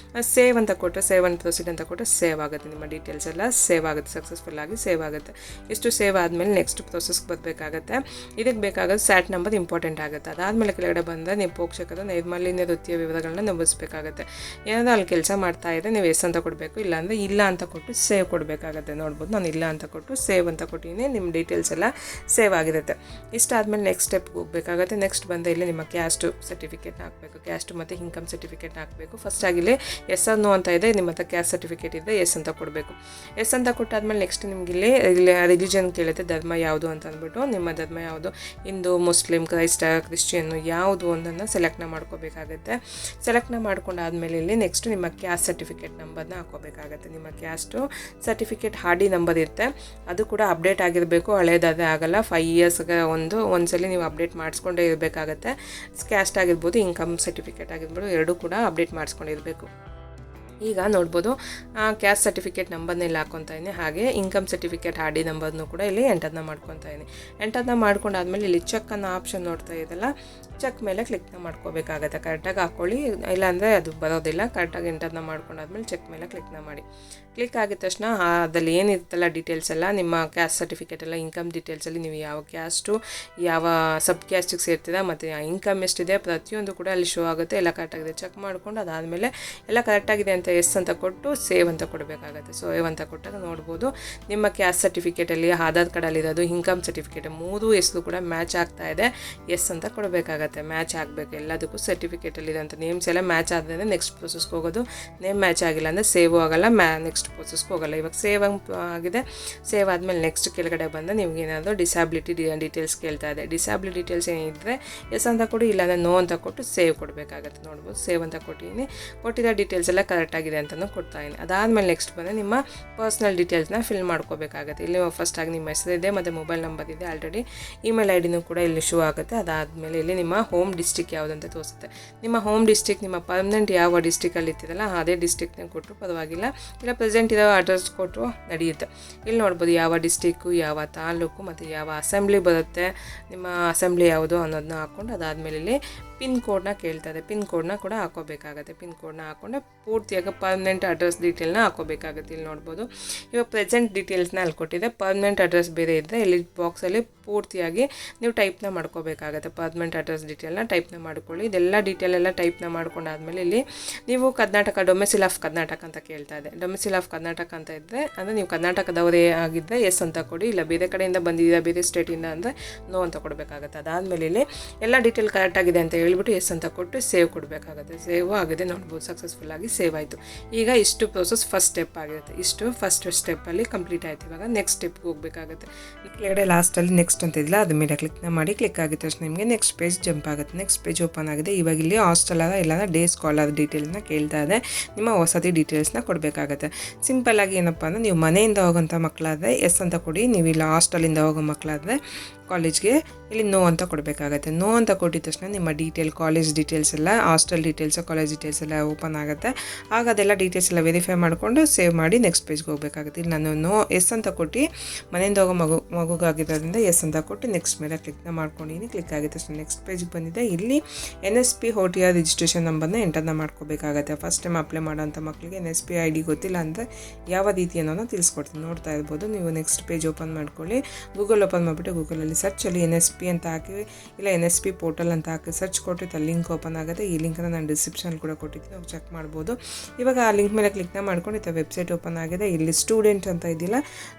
ಸೇವ್ ಅಂತ ಕೊಟ್ಟರೆ ಸೇವ್ ಅಂಡ್ ಪ್ರೊಸೀಡ್ ಅಂತ ಕೊಟ್ಟರೆ ಸೇವ್ ಆಗುತ್ತೆ. ನಿಮ್ಮ ಡೀಟೇಲ್ಸ್ ಎಲ್ಲ ಸೇವ್ ಆಗುತ್ತೆ. ಸಕ್ಸಸ್ಫುಲ್ಲಾಗಿ ಸೇವ್ ಆಗುತ್ತೆ. ಇಷ್ಟು ಸೇವ್ ಆದಮೇಲೆ ನೆಕ್ಸ್ಟ್ ಪ್ರೊಸೆಸ್ಗೆ ಬರಬೇಕಾಗತ್ತೆ. ಇದಕ್ಕೆ ಬೇಕಾಗೋದು ಸ್ಯಾಟ್ ನಂಬರ್ ಇಂಪಾರ್ಟೆಂಟ್ ಆಗುತ್ತೆ. ಅದಾದಮೇಲೆ ಕೆಳಗಡೆ ಬಂದರೆ ನೀವು ಪೋಷಕರ ನೈರ್ಮಲ್ಯ ವೃತ್ತಿಯ ವಿವರಗಳನ್ನ ನಮೂದಿಸಬೇಕಾಗತ್ತೆ. ಏನಾದರೂ ಅಲ್ಲಿ ಕೆಲಸ ಮಾಡ್ತಾ ಇದ್ದರೆ ನೀವು ಎಸ್ ಅಂತ ಕೊಡಬೇಕು. ಇಲ್ಲಾಂದರೆ ಇಲ್ಲ ಅಂತ ಕೊಟ್ಟು ಸೇವ್ ಕೊಡಬೇಕಾಗತ್ತೆ. ನೋಡ್ಬೋದು ನಾನು ಇಲ್ಲ ಅಂತ ಕೊಟ್ಟು ಸೇವ್ ಅಂತ ಕೊಟ್ಟಿದ್ದೀನಿ. ನಿಮ್ಮ ಡೀಟೇಲ್ಸ್ ಎಲ್ಲ ಸೇವ್ ಆಗಿರುತ್ತೆ. ಇಷ್ಟಾದಮೇಲೆ ನೆಕ್ಸ್ಟ್ ಸ್ಟೆಪ್ಗೆ ಹೋಗಬೇಕಾಗುತ್ತೆ. ನೆಕ್ಸ್ಟ್ ಬಂದ ಇಲ್ಲಿ ನಿಮ್ಮ ಕ್ಯಾಸ್ಟ್ ಸರ್ಟಿಫಿಕೇಟ್ನ ಹಾಕಬೇಕು. ಕ್ಯಾಸ್ಟ್ ಮತ್ತು ಇನ್ಕಮ್ ಸರ್ಟಿಫಿಕೇಟ್ನ ಹಾಕಬೇಕು. ಫಸ್ಟಾಗಿಲ್ಲಿ ಎಸ್ ಅನ್ನೋ ಅಂತ ಇದೆ. ನಿಮ್ಮ ಹತ್ರ ಕ್ಯಾಸ್ಟ್ ಸರ್ಟಿಫಿಕೇಟ್ ಇದೆ ಎಸ್ ಅಂತ ಕೊಡಬೇಕು. ಎಸ್ ಅಂತ ಕೊಟ್ಟಾದ್ಮೇಲೆ ನೆಕ್ಸ್ಟ್ ನಿಮ್ಗೆ ಇಲ್ಲಿ ರಿಲಿಜನ್ ಕೇಳುತ್ತೆ. ಧರ್ಮ ಯಾವುದು ಅಂತ ಅಂದ್ಬಿಟ್ಟು ನಿಮ್ಮ ಧರ್ಮ ಯಾವುದು, ಹಿಂದೂ, ಮುಸ್ಲಿಂ, ಕ್ರಿಶ್ಚಿಯನ್ನು ಯಾವುದು ಒಂದನ್ನು ಸೆಲೆಕ್ಟ್ನ ಮಾಡ್ಕೋಬೇಕಾಗುತ್ತೆ. ಸೆಲೆಕ್ಟ್ನ ಮಾಡ್ಕೊಂಡಾದ್ಮೇಲೆ ಇಲ್ಲಿ ನೆಕ್ಸ್ಟ್ ನಿಮ್ಮ ಕ್ಯಾಸ್ಟ್ ಸರ್ಟಿಫಿಕೇಟ್ ನಂಬರ್ನ ಹಾಕೋಬೇಕಾಗುತ್ತೆ. ನಿಮ್ಮ ಕ್ಯಾಸ್ಟು ಸರ್ಟಿಫಿಕೇಟ್ RD ನಂಬರ್ ಇರುತ್ತೆ. ಅದು ಕೂಡ ಅಪ್ಡೇಟ್ ಆಗಿರಬೇಕು. ಹಳೇದಾದರೆ ಆಗಲ್ಲ. 5 ಇಯರ್ಸ್ಗೆ ಒಂದ್ಸಲಿ ನೀವು ಅಪ್ಡೇಟ್ ಮಾಡಿಸ್ಕೊಂಡೇ ಇರಬೇಕಾಗತ್ತೆ. ಕ್ಯಾಸ್ಟ್ ಆಗಿರ್ಬೋದು, ಇನ್ಕಮ್ ಸರ್ಟಿಫಿಕೇಟ್ ಆಗಿರ್ಬೋದು, ಎರಡೂ ಕೂಡ ಅಪ್ಡೇಟ್ ಮಾಡಿಸ್ಕೊಂಡಿರಬೇಕು. ಈಗ ನೋಡ್ಬೋದು ಕ್ಯಾಸ್ಟ್ ಸರ್ಟಿಫಿಕೇಟ್ ನಂಬರ್ನ ಇಲ್ಲಿ ಹಾಕ್ಕೊತಾ ಇದ್ದೀನಿ. ಹಾಗೆ ಇನ್ಕಮ್ ಸರ್ಟಿಫಿಕೇಟ್ RD ನಂಬರ್ನೂ ಕೂಡ ಇಲ್ಲಿ ಎಂಟರ್ನ ಮಾಡ್ಕೊತಾ ಇದ್ದೀನಿ. ಎಂಟರ್ನ ಮಾಡ್ಕೊಂಡಾದ್ಮೇಲೆ ಇಲ್ಲಿ ಚೆಕ್ ಅನ್ನೋ ಆಪ್ಷನ್ ನೋಡ್ತಾ ಇದೆಯಲ್ಲ, ಚೆಕ್ ಮೇಲೆ ಕ್ಲಿಕ್ನ ಮಾಡ್ಕೋಬೇಕಾಗತ್ತೆ. ಕರೆಕ್ಟಾಗಿ ಹಾಕ್ಕೊಳ್ಳಿ, ಇಲ್ಲಾಂದರೆ ಅದು ಬರೋದಿಲ್ಲ. ಕರೆಕ್ಟಾಗಿ ಎಂಟರ್ನ ಮಾಡ್ಕೊಂಡಾದ್ಮೇಲೆ ಚೆಕ್ ಮೇಲೆ ಕ್ಲಿಕ್ನ ಮಾಡಿ. ಕ್ಲಿಕ್ ಆಗಿದ ತಕ್ಷಣ ಅದಲ್ಲಿ ಏನಿರುತ್ತಲ್ಲ ಡೀಟೇಲ್ಸ್ ಎಲ್ಲ, ನಿಮ್ಮ ಕ್ಯಾಸ್ಟ್ ಸರ್ಟಿಫಿಕೇಟ್ ಎಲ್ಲ, ಇನ್ಕಮ್ ಡೀಟೇಲ್ಸಲ್ಲಿ ನೀವು ಯಾವ ಕ್ಯಾಸ್ಟು, ಯಾವ ಸಬ್ ಕ್ಯಾಸ್ಟಿಗೆ ಸೇರ್ತೀರಾ ಮತ್ತು ಇನ್ಕಮ್ ಎಷ್ಟಿದೆ ಪ್ರತಿಯೊಂದು ಕೂಡ ಅಲ್ಲಿ ಶೋ ಆಗುತ್ತೆ. ಎಲ್ಲ ಕರೆಕ್ಟಾಗಿದೆ ಚೆಕ್ ಮಾಡ್ಕೊಂಡು ಅದಾದಮೇಲೆ ಎಲ್ಲ ಕರೆಕ್ಟಾಗಿದೆ ಅಂತ ಎಸ್ ಅಂತ ಕೊಟ್ಟು ಸೇವ್ ಅಂತ ಕೊಡಬೇಕಾಗತ್ತೆ. ಸೇವ್ ಅಂತ ಕೊಟ್ಟಾಗ ನೋಡ್ಬೋದು ನಿಮ್ಮ ಕ್ಯಾಸ್ಟ್ ಸರ್ಟಿಫಿಕೇಟಲ್ಲಿ, ಆಧಾರ್ ಕಾರ್ಡಲ್ಲಿರೋದು, ಇನ್ಕಮ್ ಸರ್ಟಿಫಿಕೇಟ್ 3 ಹೆಸರು ಕೂಡ ಮ್ಯಾಚ್ ಆಗ್ತಾ ಇದೆ. ಎಸ್ ಅಂತ ಕೊಡಬೇಕಾಗತ್ತೆ. ಮ್ಯಾಚ್ ಆಗಬೇಕು ಎಲ್ಲದಕ್ಕೂ. ಸರ್ಟಿಫಿಕೇಟಲ್ಲಿರೋಂಥ ನೇಮ್ಸ್ ಎಲ್ಲ ಮ್ಯಾಚ್ ಆದರೆ ನೆಕ್ಸ್ಟ್ ಪ್ರೊಸೆಸ್ಗೆ ಹೋಗೋದು. ನೇಮ್ ಮ್ಯಾಚ್ ಆಗಿಲ್ಲ ಅಂದರೆ ಸೇವ್ ಆಗಲ್ಲ, ನೆಕ್ಸ್ಟ್ ಪ್ರೊಸೆಸ್ಗೆ ಹೋಗಲ್ಲ. ಇವಾಗ ಸೇವ್ ಆಗಿದೆ. ಸೇವ್ ಆದಮೇಲೆ ನೆಕ್ಸ್ಟ್ ಕೆಳಗಡೆ ಬಂದು ನಿಮ್ಗೆ ಏನಾದರೂ ಡಿಸಾಬಿಲಿಟಿ ಡೀಟೇಲ್ಸ್ ಕೇಳ್ತಾ ಇದೆ. ಡಿಸಾಬಿಲಿಟಿ ಡೀಟೇಲ್ಸ್ ಏನಿದ್ರೆ ಎಸ್ ಅಂತ ಕೊಡಿ, ಇಲ್ಲಾಂದರೆ ನೋ ಅಂತ ಕೊಟ್ಟು ಸೇವ್ ಕೊಡಬೇಕಾಗತ್ತೆ. ನೋಡ್ಬೋದು ಸೇವ್ ಅಂತ ಕೊಟ್ಟಿದ್ದೀನಿ. ಕೊಟ್ಟಿರೋ ಡೀಟೇಲ್ಸ್ ಎಲ್ಲ ಕರೆಕ್ಟಾಗಿದೆ ಅಂತಲೂ ಕೊಡ್ತಾಯಿದ್ದೀನಿ. ಅದಾದಮೇಲೆ ನೆಕ್ಸ್ಟ್ ಬಂದು ನಿಮ್ಮ ಪರ್ಸ್ನಲ್ ಡೀಟೇಲ್ಸ್ನ ಫಿಲ್ ಮಾಡ್ಕೋಬೇಕಾಗುತ್ತೆ. ಇಲ್ಲಿ ಫಸ್ಟಾಗಿ ನಿಮ್ಮ ಹೆಸರಿದೆ ಮತ್ತು ಮೊಬೈಲ್ ನಂಬರ್ ಇದೆ ಆಲ್ರೆಡಿ. ಇಮೇಲ್ ಐ ಡಿನೂ ಕೂಡ ಇಲ್ಲಿ ಶೋ ಆಗುತ್ತೆ. ಅದಾದಮೇಲೆ ಇಲ್ಲಿ ನಿಮ್ಮ ಹೋಮ್ ಡಿಸ್ಟ್ರಿಕ್ಟ್ ಯಾವುದಂತ ತೋರಿಸುತ್ತೆ. ನಿಮ್ಮ ಹೋಮ್ ಡಿಸ್ಟ್ರಿಕ್ಟ್, ನಿಮ್ಮ ಪರ್ಮನೆಂಟ್ ಯಾವ ಡಿಸ್ಟ್ರಿಕ್ಕಲ್ಲಿ ಇರ್ತೀರಲ್ಲ ಅದೇ ಡಿಸ್ಟ್ರಿಕ್ಟ್ನ ಕೊಟ್ಟರು ಪರವಾಗಿಲ್ಲ, ಇಲ್ಲ ಪ್ರೆಸೆಂಟ್ ಇರೋ ಅಡ್ರೆಸ್ ಕೊಟ್ಟರು ನಡೆಯುತ್ತೆ. ಇಲ್ಲಿ ನೋಡ್ಬೋದು ಯಾವ ಡಿಸ್ಟ್ರಿಕ್ಕು, ಯಾವ ತಾಲೂಕು ಮತ್ತು ಯಾವ ಅಸೆಂಬ್ಲಿ ಬರುತ್ತೆ, ನಿಮ್ಮ ಅಸೆಂಬ್ಲಿ ಯಾವುದು ಅನ್ನೋದನ್ನ ಹಾಕ್ಕೊಂಡು ಅದಾದಮೇಲೆ ಇಲ್ಲಿ ಪಿನ್ ಕೋಡ್ನ ಕೇಳ್ತಾರೆ. ಪಿನ್ ಕೋಡ್ನ ಕೂಡ ಹಾಕೋಬೇಕಾಗತ್ತೆ. ಪಿನ್ ಕೋಡ್ನ ಹಾಕ್ಕೊಂಡೆ ಪೂರ್ತಿಯಾಗಿ ಪರ್ಮನೆಂಟ್ ಅಡ್ರೆಸ್ ಡೀಟೇಲ್ನ ಹಾಕೋಬೇಕಾಗುತ್ತೆ. ಇಲ್ಲಿ ನೋಡ್ಬೋದು ಇವಾಗ ಪ್ರೆಸೆಂಟ್ ಡೀಟೇಲ್ಸ್ನ ಅಲ್ಲಿ ಕೊಟ್ಟಿದೆ. ಪರ್ಮನೆಂಟ್ ಅಡ್ರೆಸ್ ಬೇರೆ ಇದ್ದರೆ ಇಲ್ಲಿ ಬಾಕ್ಸಲ್ಲಿ ಪೂರ್ತಿಯಾಗಿ ನೀವು ಟೈಪ್ನ ಮಾಡ್ಕೋಬೇಕಾಗತ್ತೆ. ಪರ್ಮನೆಂಟ್ ಅಡ್ರೆಸ್ ಡೀಟೇಲ್ನ ಟೈಪ್ನ ಮಾಡ್ಕೊಳ್ಳಿ. ಇದೆಲ್ಲ ಡೀಟೇಲ್ ಎಲ್ಲ ಟೈಪ್ನ ಮಾಡ್ಕೊಂಡಾದ್ಮೇಲೆ ಇಲ್ಲಿ ನೀವು ಕರ್ನಾಟಕ, ಡೊಮೆಸಿಲ್ ಆಫ್ ಕರ್ನಾಟಕ ಅಂತ ಕೇಳ್ತಾ ಇದೆ. ಡೊಮೆಸಿಲ್ ಆಫ್ ಕರ್ನಾಟಕ ಅಂತ ಇದ್ದರೆ ಅಂದರೆ ನೀವು ಕರ್ನಾಟಕದವರೇ ಆಗಿದ್ದರೆ ಎಸ್ ಅಂತ ಕೊಡಿ, ಇಲ್ಲ ಬೇರೆ ಕಡೆಯಿಂದ ಬಂದಿದ್ದೀರಾ ಬೇರೆ ಸ್ಟೇಟಿಂದ ಅಂದರೆ ನೋ ಅಂತ ಕೊಡಬೇಕಾಗತ್ತೆ. ಅದಾದಮೇಲೆ ಇಲ್ಲಿ ಎಲ್ಲ ಡೀಟೇಲ್ ಕರೆಕ್ಟಾಗಿದೆ ಅಂತ ಹೇಳ್ಬಿಟ್ಟು ಎಸ್ ಅಂತ ಕೊಟ್ಟು ಸೇವ್ ಕೊಡಬೇಕಾಗುತ್ತೆ. ಸೇವ್ ಆಗಿದೆ ನೋಡ್ಬೋದು, ಸಕ್ಸಸ್ಫುಲ್ಲಾಗಿ ಸೇವ್ ಆಯಿತು. ಈಗ ಇಷ್ಟು ಪ್ರೋಸೆಸ್ ಫಸ್ಟ್ ಸ್ಟೆಪ್ ಆಗಿರುತ್ತೆ. ಇಷ್ಟು ಫಸ್ಟ್ ಸ್ಟೆಪ್ಪಲ್ಲಿ ಕಂಪ್ಲೀಟ್ ಆಯಿತು. ಇವಾಗ ನೆಕ್ಸ್ಟ್ ಸ್ಟೆಪ್ಗೆ ಹೋಗಬೇಕಾಗುತ್ತೆ. ಕೆಳಗಡೆ ಲಾಸ್ಟಲ್ಲಿ ನೆಕ್ಸ್ಟ್ ಅಂತ ಇದಿಲ್ಲ, ಅದ್ರ ಮೇಲೆ ಕ್ಲಿಕ್ನ ಮಾಡಿ. ಕ್ಲಿಕ್ ಆಗಿದ ತಕ್ಷಣ ನಿಮಗೆ ನೆಕ್ಸ್ಟ್ ಪೇಜ್ ಜಂಪ್ ಆಗುತ್ತೆ. ನೆಕ್ಸ್ಟ್ ಪೇಜ್ ಓಪನ್ ಆಗಿದೆ. ಇವಾಗ ಇಲ್ಲಿ ಹಾಸ್ಟೆಲ್ ಇಲ್ಲ ಡೇ ಸ್ಕಾಲರ್ ಡೀಟೇಲ್ಸ್ನ ಕೇಳ್ತಾ ಇದೆ. ನಿಮ್ಮ ವಸತಿ ಡೀಟೇಲ್ಸ್ನ ಕೊಡಬೇಕಾಗತ್ತೆ. ಸಿಂಪಲ್ಲಾಗಿ ಏನಪ್ಪ ಅಂದರೆ ನೀವು ಮನೆಯಿಂದ ಹೋಗೋಂಥ ಮಕ್ಕಳಾದರೆ ಎಸ್ ಅಂತ ಕೊಡಿ, ನೀವು ಇಲ್ಲ ಹಾಸ್ಟೆಲಿಂದ ಹೋಗೋ ಮಕ್ಕಳಾದರೆ ಕಾಲೇಜ್ಗೆ ಇಲ್ಲಿ ನೋ ಅಂತ ಕೊಡಬೇಕಾಗತ್ತೆ. ನೋ ಅಂತ ಕೊಟ್ಟಿದ ತಕ್ಷಣ ನಿಮ್ಮ ಡೀಟೇಲ್, ಕಾಲೇಜ್ ಡೀಟೇಲ್ಸ್ ಎಲ್ಲ, ಹಾಸ್ಟೆಲ್ ಡೀಟೇಲ್ಸ್, ಕಾಲೇಜ್ ಡೀಟೇಲ್ಸ್ ಎಲ್ಲ ಓಪನ್ ಆಗುತ್ತೆ. ಆಗ ಅದೆಲ್ಲ ಡೀಟೇಲ್ಸ್ ಎಲ್ಲ ವೆರಿಫೈ ಮಾಡಿಕೊಂಡು ಸೇವ್ ಮಾಡಿ ನೆಕ್ಸ್ಟ್ ಪೇಜ್ಗೆ ಹೋಗಬೇಕಾಗುತ್ತೆ. ಇಲ್ಲಿ ನಾನು ನೋ ಎಸ್ ಅಂತ ಕೊಟ್ಟು ಮನೆಯಿಂದ ಹೋಗೋ ಮಗುಗಾಗಿರೋದ್ರಿಂದ ಎಸ್ ಅಂತ ಕೊಟ್ಟು ನೆಕ್ಸ್ಟ್ ಮೇಲೆ ಕ್ಲಿಕ್ನ ಮಾಡ್ಕೊಂಡಿದ್ದೀನಿ. ಕ್ಲಿಕ್ ಆಗಿದ ತಕ್ಷಣ ನೆಕ್ಸ್ಟ್ ಪೇಜ್ಗೆ ಬಂದಿದೆ. ಇಲ್ಲಿ NSP OTR ರಿಜಿಸ್ಟ್ರೇಷನ್ ನಂಬರ್ನ ಎಂಟರ್ನ ಮಾಡ್ಕೋಬೇಕಾಗತ್ತೆ. ಫಸ್ಟ್ ಟೈಮ್ ಅಪ್ಲೈ ಮಾಡೋಂಥ ಮಕ್ಕಳಿಗೆ NSP ID ಗೊತ್ತಿಲ್ಲ ಅಂದರೆ ಯಾವ ರೀತಿ ಅನ್ನೋದನ್ನ ತಿಳಿಸ್ಕೊಡ್ತೀನಿ. ನೋಡ್ತಾ ಇರ್ಬೋದು ನೀವು. ನೆಕ್ಸ್ಟ್ ಪೇಜ್ ಓಪನ್ ಮಾಡ್ಕೊಳ್ಳಿ. ಗೂಗಲ್ ಓಪನ್ ಮಾಡಿಬಿಟ್ಟು ಗೂಗಲಲ್ಲಿ ಸರ್ಚಲ್ಲಿ NSP ಅಂತ ಹಾಕಿ, ಇಲ್ಲ NSP ಪೋರ್ಟಲ್ ಅಂತ ಹಾಕಿ ಸರ್ಚ್ ಕೊಟ್ಟಿತ್ತು. ಲಿಂಕ್ ಓಪನ್ ಆಗುತ್ತೆ. ಈ ಲಿಂಕನ್ನು ನಾನು ಡಿಸ್ಕ್ರಿಪ್ಷನ್ ಕೂಡ ಕೊಟ್ಟಿದ್ದೀನಿ, ನಾವು ಚೆಕ್ ಮಾಡ್ಬೋದು. ಇವಾಗ ಆ ಲಿಂಕ್ ಮೇಲೆ ಕ್ಲಿಕ್ನ ಮಾಡ್ಕೊಂಡು ಇತ್ತ ವೆಬ್ಸೈಟ್ ಓಪನ್ ಆಗಿದೆ. ಇಲ್ಲಿ ಸ್ಟೂಡೆಂಟ್ ಅಂತ ಇದ್ದಿಲ್ಲ,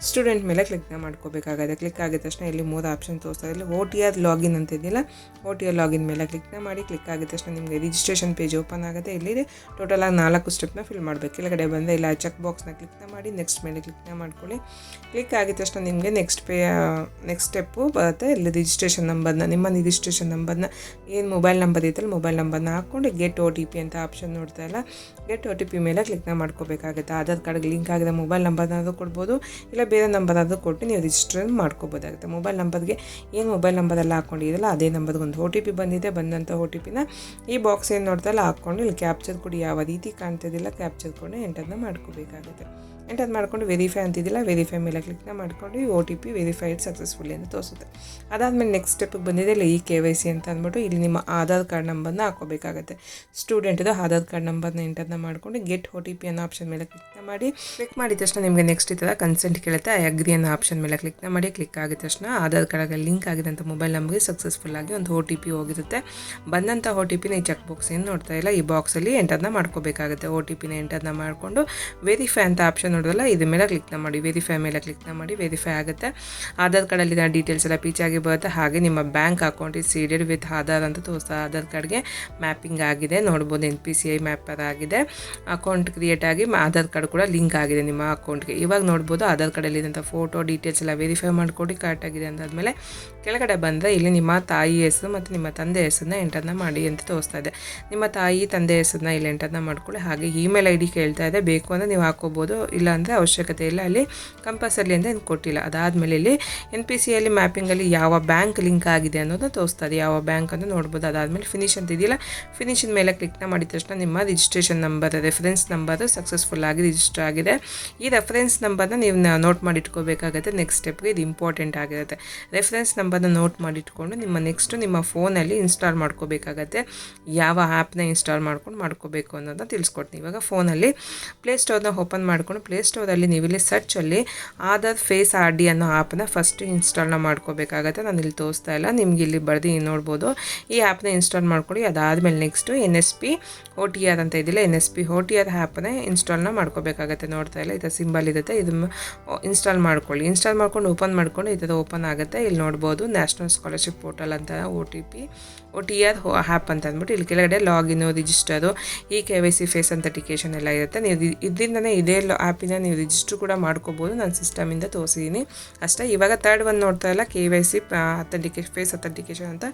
ಸ್ಟೂಡೆಂಟ್ ಮೇಲೆ ಕ್ಲಿಕ್ನ ಮಾಡ್ಕೋಬೇಕಾಗುತ್ತೆ. ಕ್ಲಿಕ್ ಆಗಿದ ತಕ್ಷಣ ಇಲ್ಲಿ 3 ಆಪ್ಷನ್ ತೋರಿಸ್ತಾ ಇಲ್ಲಿ OTR ಲಾಗಿನ್ ಅಂತ ಇದ್ದಿಲ್ಲ, OTR ಲಾಗಿನ್ ಮೇಲೆ ಕ್ಲಿಕ್ನ ಮಾಡಿ. ಕ್ಲಿಕ್ ಆಗಿದ ತಕ್ಷಣ ನಿಮಗೆ ರಿಜಿಸ್ಟ್ರೇಷನ್ ಪೇಜ್ ಓಪನ್ ಆಗುತ್ತೆ. ಇಲ್ಲಿ ಟೋಟಲ್ ಆಗಿ 4 ಸ್ಟೆಪ್ನ ಫಿಲ್ ಮಾಡಬೇಕು. ಕೆಳಗಡೆ ಬಂದರೆ ಇಲ್ಲ ಚೆಕ್ ಬಾಕ್ಸ್ನ ಕ್ಲಿಕ್ನ ಮಾಡಿ ನೆಕ್ಸ್ಟ್ ಮೇಲೆ ಕ್ಲಿಕ್ನ ಮಾಡ್ಕೊಳ್ಳಿ. ಕ್ಲಿಕ್ ಆಗಿದ ತಕ್ಷಣ ನಿಮಗೆ ನೆಕ್ಸ್ಟ್ ಸ್ಟೆಪ್ಪು ಬರುತ್ತೆ. ಇಲ್ಲಿ ರಿಜಿಸ್ಟ್ರೇಷನ್ ನಂಬರ್ನ, ನಿಮ್ಮ ರಿಜಿಸ್ಟ್ರೇಷನ್ ನಂಬರ್ನ ಏನು ಮೊಬೈಲ್ ನಂಬರ್ ಇತ್ತಲ್ಲ ಮೊಬೈಲ್ ನಂಬರ್ನ ಹಾಕ್ಕೊಂಡು ಗೆಟ್ OTP ಅಂತ ಆಪ್ಷನ್ ನೋಡ್ತಾ ಇಲ್ಲ, ಗೆಟ್ OTP ಮೇಲೆ ಕ್ಲಿಕ್ನ ಮಾಡ್ಕೋಬೇಕಾಗುತ್ತೆ. ಆಧಾರ್ ಕಾರ್ಡ್ಗೆ ಲಿಂಕ್ ಆಗಿರೋ ಮೊಬೈಲ್ ನಂಬರ್ನಾದರೂ ಕೊಡ್ಬೋದು, ಇಲ್ಲ ಬೇರೆ ನಂಬರಾದರೂ ಕೊಟ್ಟು ನೀವು ರಿಜಿಸ್ಟರ್ ಮಾಡ್ಕೋಬೋದಾಗುತ್ತೆ. ಮೊಬೈಲ್ ನಂಬರ್ಗೆ ಏನು ಮೊಬೈಲ್ ನಂಬರೆಲ್ಲ ಹಾಕ್ಕೊಂಡಿರಲ್ಲ ಅದೇ ನಂಬರ್ಗೆ ಒಂದು OTP ಬಂದಿದೆ. ಬಂದಂಥ OTPನ ಈ ಬಾಕ್ಸ್ ಏನು ನೋಡ್ತಾ ಇಲ್ಲ ಹಾಕ್ಕೊಂಡು ಇಲ್ಲಿ ಕ್ಯಾಪ್ಚರ್ ಕೊಡಿ. ಯಾವ ರೀತಿ ಕಾಣ್ತಿದ್ದಿಲ್ಲ ಕ್ಯಾಪ್ಚರ್ ಕೊಡಿ ಎಂಟರ್ನ ಮಾಡ್ಕೋಬೇಕಾಗುತ್ತೆ. ಎಂಟರ್ ಮಾಡ್ಕೊಂಡು ವೆರಿಫೈ ಅಂತಿದ್ದಿಲ್ಲ, ವೆರಿಫೈ ಮೇಲೆ ಕ್ಲಿಕ್ನ ಮಾಡ್ಕೊಂಡು ಈ OTP ವೆರಿಫೈಡ್ ಸಕ್ಸಸ್ಫುಲಿ ಅಂತ ತೋರಿಸುತ್ತೆ. ಅದಾದಮೇಲೆ ನೆಕ್ಸ್ಟ್ ಸ್ಟೆಪ್ಗೆ ಬಂದಿದೆ ಇಲ್ಲ ಈ KYC ಅಂತ ಅಂದ್ಬಿಟ್ಟು ಇಲ್ಲಿ ನಿಮ್ಮ ಆಧಾರ್ ಕಾರ್ಡ್ ನಂಬರ್ನ ಹಾಕೋಬೇಕಾಗುತ್ತೆ. ಸ್ಟೂಡೆಂಟ್ದು ಆಧಾರ್ ಕಾರ್ಡ್ ನಂಬರ್ನ ಎಂಟರ್ನ ಮಾಡ್ಕೊಂಡು ಗೆಟ್ OTP ಅನ್ನೋ ಆಪ್ಷನ್ ಮೇಲೆ ಕ್ಲಿಕ್ನ ಮಾಡಿ. ಕ್ಲಿಕ್ ಮಾಡಿದ ತಕ್ಷಣ ನಿಮಗೆ ನೆಕ್ಸ್ಟ್ ಈ ಥರ ಕನ್ಸೆಂಟ್ ಕೇಳುತ್ತೆ. ಐ ಅಗ್ರಿ ಅನ್ನೋ ಆಪ್ಷನ್ ಮೇಲೆ ಕ್ಲಿಕ್ನ ಮಾಡಿ. ಕ್ಲಿಕ್ ಆಗಿದ ತಕ್ಷಣ ಆಧಾರ್ ಕಾರ್ಡ್ಗೆ ಲಿಂಕ್ ಆಗಿದಂಥ ಮೊಬೈಲ್ ನಂಬರ್ಗೆ ಸಕ್ಸಸ್ಫುಲ್ಲಾಗಿ ಒಂದು OTP ಹೋಗಿರುತ್ತೆ. ಬಂದಂಥ OTPನ ಈ ಚೆಕ್ ಬಾಕ್ಸ್ ಏನು ನೋಡ್ತಾ ಇಲ್ಲ ಈ ಬಾಕ್ಸಲ್ಲಿ ಎಂಟರ್ನ ಮಾಡ್ಕೋಬೇಕಾಗುತ್ತೆ. OTPನ ಎಂಟರ್ನ ಮಾಡಿಕೊಂಡು ವೆರಿಫೈ ಅಂತ ಆಪ್ಷನ್ ನೋಡೋದಲ್ಲ ಇದ್ರ ಮೇಲೆ ಕ್ಲಿಕ್ನ ಮಾಡಿ. ವೆರಿಫೈ ಮೇಲೆ ಕ್ಲಿಕ್ನ ಮಾಡಿ. ವೆರಿಫೈ ಆಗುತ್ತೆ. ಆಧಾರ್ ಕಾರ್ಡಲ್ಲಿ ಡೀಟೇಲ್ಸ್ ಎಲ್ಲ ಪೀಚಾಗಿ ಬರುತ್ತೆ. ಹಾಗೆ ನಿಮ್ಮ bank account is seeded with Aadhaar ಅಂತ ತೋರಿಸ್ತಾ ಆಧಾರ್ ಕಾರ್ಡ್ಗೆ ಮ್ಯಾಪಿಂಗ್ ಆಗಿದೆ ನೋಡ್ಬೋದು. NPCI ಮ್ಯಾಪರ್ ಆಗಿದೆ. ಅಕೌಂಟ್ ಕ್ರಿಯೇಟ್ ಆಗಿ ಆಧಾರ್ ಕಾರ್ಡ್ ಕೂಡ ಲಿಂಕ್ ಆಗಿದೆ ನಿಮ್ಮ ಅಕೌಂಟ್ಗೆ. ಇವಾಗ ನೋಡ್ಬೋದು ಆಧಾರ್ ಕಾರ್ಡಲ್ಲಿದ್ದಂಥ ಫೋಟೋ ಡೀಟೇಲ್ಸ್ ಎಲ್ಲ ವೆರಿಫೈ ಮಾಡ್ಕೊಂಡು ಕರೆಕ್ಟಾಗಿದೆ ಅಂತಾದ್ಮೇಲೆ ಕೆಳಗಡೆ ಬಂದರೆ ಇಲ್ಲಿ ನಿಮ್ಮ ತಾಯಿ ಹೆಸರು ಮತ್ತು ನಿಮ್ಮ ತಂದೆ ಹೆಸರನ್ನ ಎಂಟರ್ನ ಮಾಡಿ ಅಂತ ತೋರಿಸ್ತಾ ಇದೆ. ನಿಮ್ಮ ತಾಯಿ ತಂದೆ ಹೆಸರನ್ನ ಇಲ್ಲಿ ಎಂಟರ್ನ ಮಾಡ್ಕೊಳ್ಳಿ. ಹಾಗೆ ಇಮೇಲ್ ID ಕೇಳ್ತಾ ಇದೆ. ಬೇಕು ಅಂದರೆ ನೀವು ಹಾಕೋಬೋದು, ಕೊಟ್ಟಿಲ್ಲ ಅಂದರೆ ಅವಶ್ಯಕತೆ ಇಲ್ಲ, ಅಲ್ಲಿ ಕಂಪಲ್ಸರಿ ಅಂತ ಏನು ಕೊಟ್ಟಿಲ್ಲ. ಅದಾದಮೇಲೆ ಇಲ್ಲಿ NPCಯಲ್ಲಿ ಮ್ಯಾಪಿಂಗಲ್ಲಿ ಯಾವ ಬ್ಯಾಂಕ್ ಲಿಂಕ್ ಆಗಿದೆ ಅನ್ನೋದು ತೋರಿಸ್ತದೆ, ಯಾವ ಬ್ಯಾಂಕ್ ಅಂತ ನೋಡ್ಬೋದು. ಅದಾದಮೇಲೆ ಫಿನಿಶ್ ಅಂತ ಇದೆಯಲ್ಲ, ಫಿನಿಶಿನ ಮೇಲೆ ಕ್ಲಿಕ್ನ ಮಾಡಿದ ತಕ್ಷಣ ನಿಮ್ಮ registration number, reference number successful ಆಗಿ ರಿಜಿಸ್ಟರ್ ಆಗಿದೆ. ಈ ರೆಫರೆನ್ಸ್ ನಂಬರ್ನ ನೀವು ನೋಟ್ ಮಾಡಿಟ್ಕೋಬೇಕಾಗುತ್ತೆ. ನೆಕ್ಸ್ಟ್ ಸ್ಟೆಪ್ಗೆ ಇದು ಇಂಪಾರ್ಟೆಂಟ್ ಆಗಿರುತ್ತೆ. ರೆಫರೆನ್ಸ್ ನಂಬರ್ನ ನೋಟ್ ಮಾಡಿಟ್ಕೊಂಡು ನಿಮ್ಮ ಫೋನಲ್ಲಿ ಇನ್ಸ್ಟಾಲ್ ಮಾಡ್ಕೋಬೇಕಾಗತ್ತೆ. ಯಾವ ಆ್ಯಪ್ನ ಇನ್ಸ್ಟಾಲ್ ಮಾಡ್ಕೋಬೇಕು ಅನ್ನೋದನ್ನ ತಿಳಿಸ್ಕೊಡ್ತೀನಿ. ಇವಾಗ ಫೋನಲ್ಲಿ ಪ್ಲೇಸ್ಟೋರ್ನ ಓಪನ್ ಮಾಡ್ಕೊಂಡು ಪ್ಲೇಸ್ಟೋರಲ್ಲಿ ನೀವು ಇಲ್ಲಿ ಸರ್ಚಲ್ಲಿ ಆಧಾರ್ ಫೇಸ್ RD ಅನ್ನೋ ಆ್ಯಪ್ನ ಫಸ್ಟ್ ಇನ್ಸ್ಟಾಲ್ನ ಮಾಡ್ಕೋಬೇಕಾಗತ್ತೆ. ನಾನು ಇಲ್ಲಿ ತೋರಿಸ್ತಾ ಇಲ್ಲ, ನಿಮ್ಗೆ ಇಲ್ಲಿ ಬರ್ದು ನೋಡ್ಬೋದು. ಈ ಆ್ಯಪ್ನ ಇನ್ಸ್ಟಾಲ್ ಮಾಡ್ಕೊಳ್ಳಿ. ಅದಾದಮೇಲೆ ನೆಕ್ಸ್ಟು NSP OTR ಅಂತ ಇದಿಲ್ಲ, NSP OTR ಆ್ಯಪ್ನ ಇನ್ಸ್ಟಾಲ್ನ ಮಾಡ್ಕೋಬೇಕಾಗತ್ತೆ. ನೋಡ್ತಾ ಇಲ್ಲ, ಇದು ಸಿಂಬಲ್ ಇರುತ್ತೆ, ಇದನ್ನು ಇನ್ಸ್ಟಾಲ್ ಮಾಡ್ಕೊಳ್ಳಿ. ಇನ್ಸ್ಟಾಲ್ ಮಾಡ್ಕೊಂಡು ಓಪನ್ ಮಾಡ್ಕೊಂಡು ಈ ಥರ ಓಪನ್ ಆಗುತ್ತೆ. ಇಲ್ಲಿ ನೋಡ್ಬೋದು ನ್ಯಾಷನಲ್ ಸ್ಕಾಲರ್ಶಿಪ್ ಪೋರ್ಟಲ್ ಅಂತ OTR ಆ್ಯಪ್ ಅಂತ ಅಂದ್ಬಿಟ್ಟು ಇಲ್ಲಿ ಕೆಳಗಡೆ ಲಾಗಿನ್ನು, ರಿಜಿಸ್ಟರು, ಈ KYC ಫೇಸ್ ಅಥೆಂಟಿಕೇಷನ್ ಎಲ್ಲ ಇರುತ್ತೆ. ನೀವು ಇದರಿಂದನೇ ಇದೇ ಆ್ಯಪಿನ ನೀವು ರಿಜಿಸ್ಟರ್ ಕೂಡ ಮಾಡ್ಕೋಬೋದು. ನಾನು ಸಿಸ್ಟಮಿಂದ ತೋರಿಸಿದ್ದೀನಿ ಅಷ್ಟೇ. ಇವಾಗ ಥರ್ಡ್ ಒನ್ ನೋಡ್ತಾ ಇಲ್ಲ, KYC ಫೇಸ್ ಅಥೆಂಟಿಕೇಷನ್ ಅಂತ,